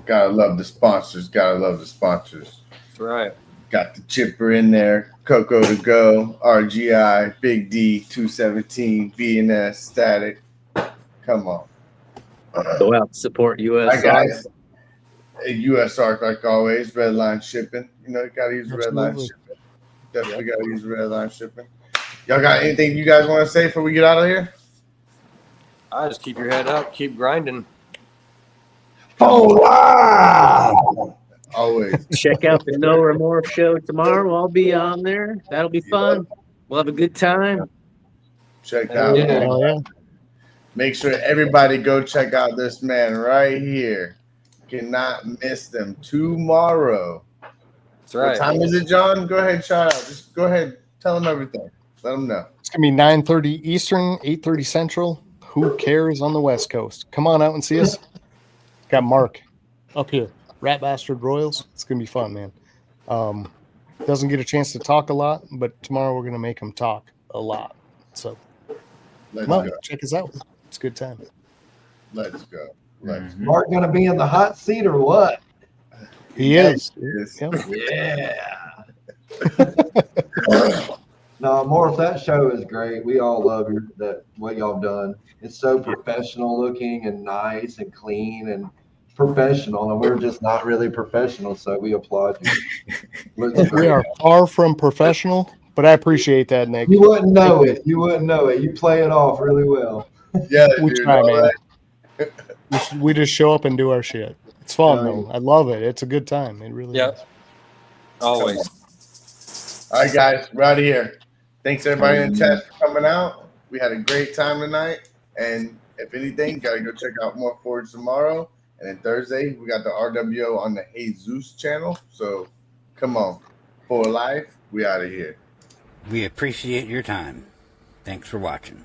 Gotta love the sponsors. Gotta love the sponsors. That's right. Got the chipper in there. Coco to go. RGI. Big D. 217. BNS. Static. Come on. Go out and support US. Hi guys. US Arc like always. Redline shipping. You gotta use redline Absolutely. shipping. Definitely gotta use redline shipping. Y'all got anything you guys want to say before we get out of here? I just keep your head up, keep grinding. Oh wow! Always. Check out the No Remorse show tomorrow. I'll be on there. That'll be fun. We'll have a good time. Check out. Yeah. Hell yeah. Make sure everybody go check out this man right here. Cannot miss them tomorrow. That's right. What time is it, John? Go ahead, shout out. Just go ahead, tell them everything. Let them know. It's going to be 9:30 Eastern, 8:30 Central. Who cares on the West Coast? Come on out and see us. Got Mark up here. Rat Bastard Royals. It's going to be fun, man. doesn't get a chance to talk a lot, but tomorrow we're going to make him talk a lot. So Let's come on, go. check us out. It's a good time. Let's go. Let's go. Mark gonna be in the hot seat or what? He Yeah, is. he is. Yep. Yeah. No, Morris, that show is great. We all love what y'all done. It's so professional looking and nice and clean and professional, and we're just not really professional, so we applaud you. Looks We great. are far from professional, but I appreciate that, Nick. You wouldn't know it. You wouldn't know it. You play it off really well. Yeah, We dude. try, all man. that- We just show up and do our shit. It's fun Yeah. though. I love it. It's a good time. It really is. Yep. Always. All right, guys, we're out of here. Thanks everybody in the chat for coming out. We had a great time tonight. And if anything, gotta go check out more Forge tomorrow. And then Thursday, we got the RWO on the Jesus channel. So come on. For life, we out of here. We appreciate your time. Thanks for watching.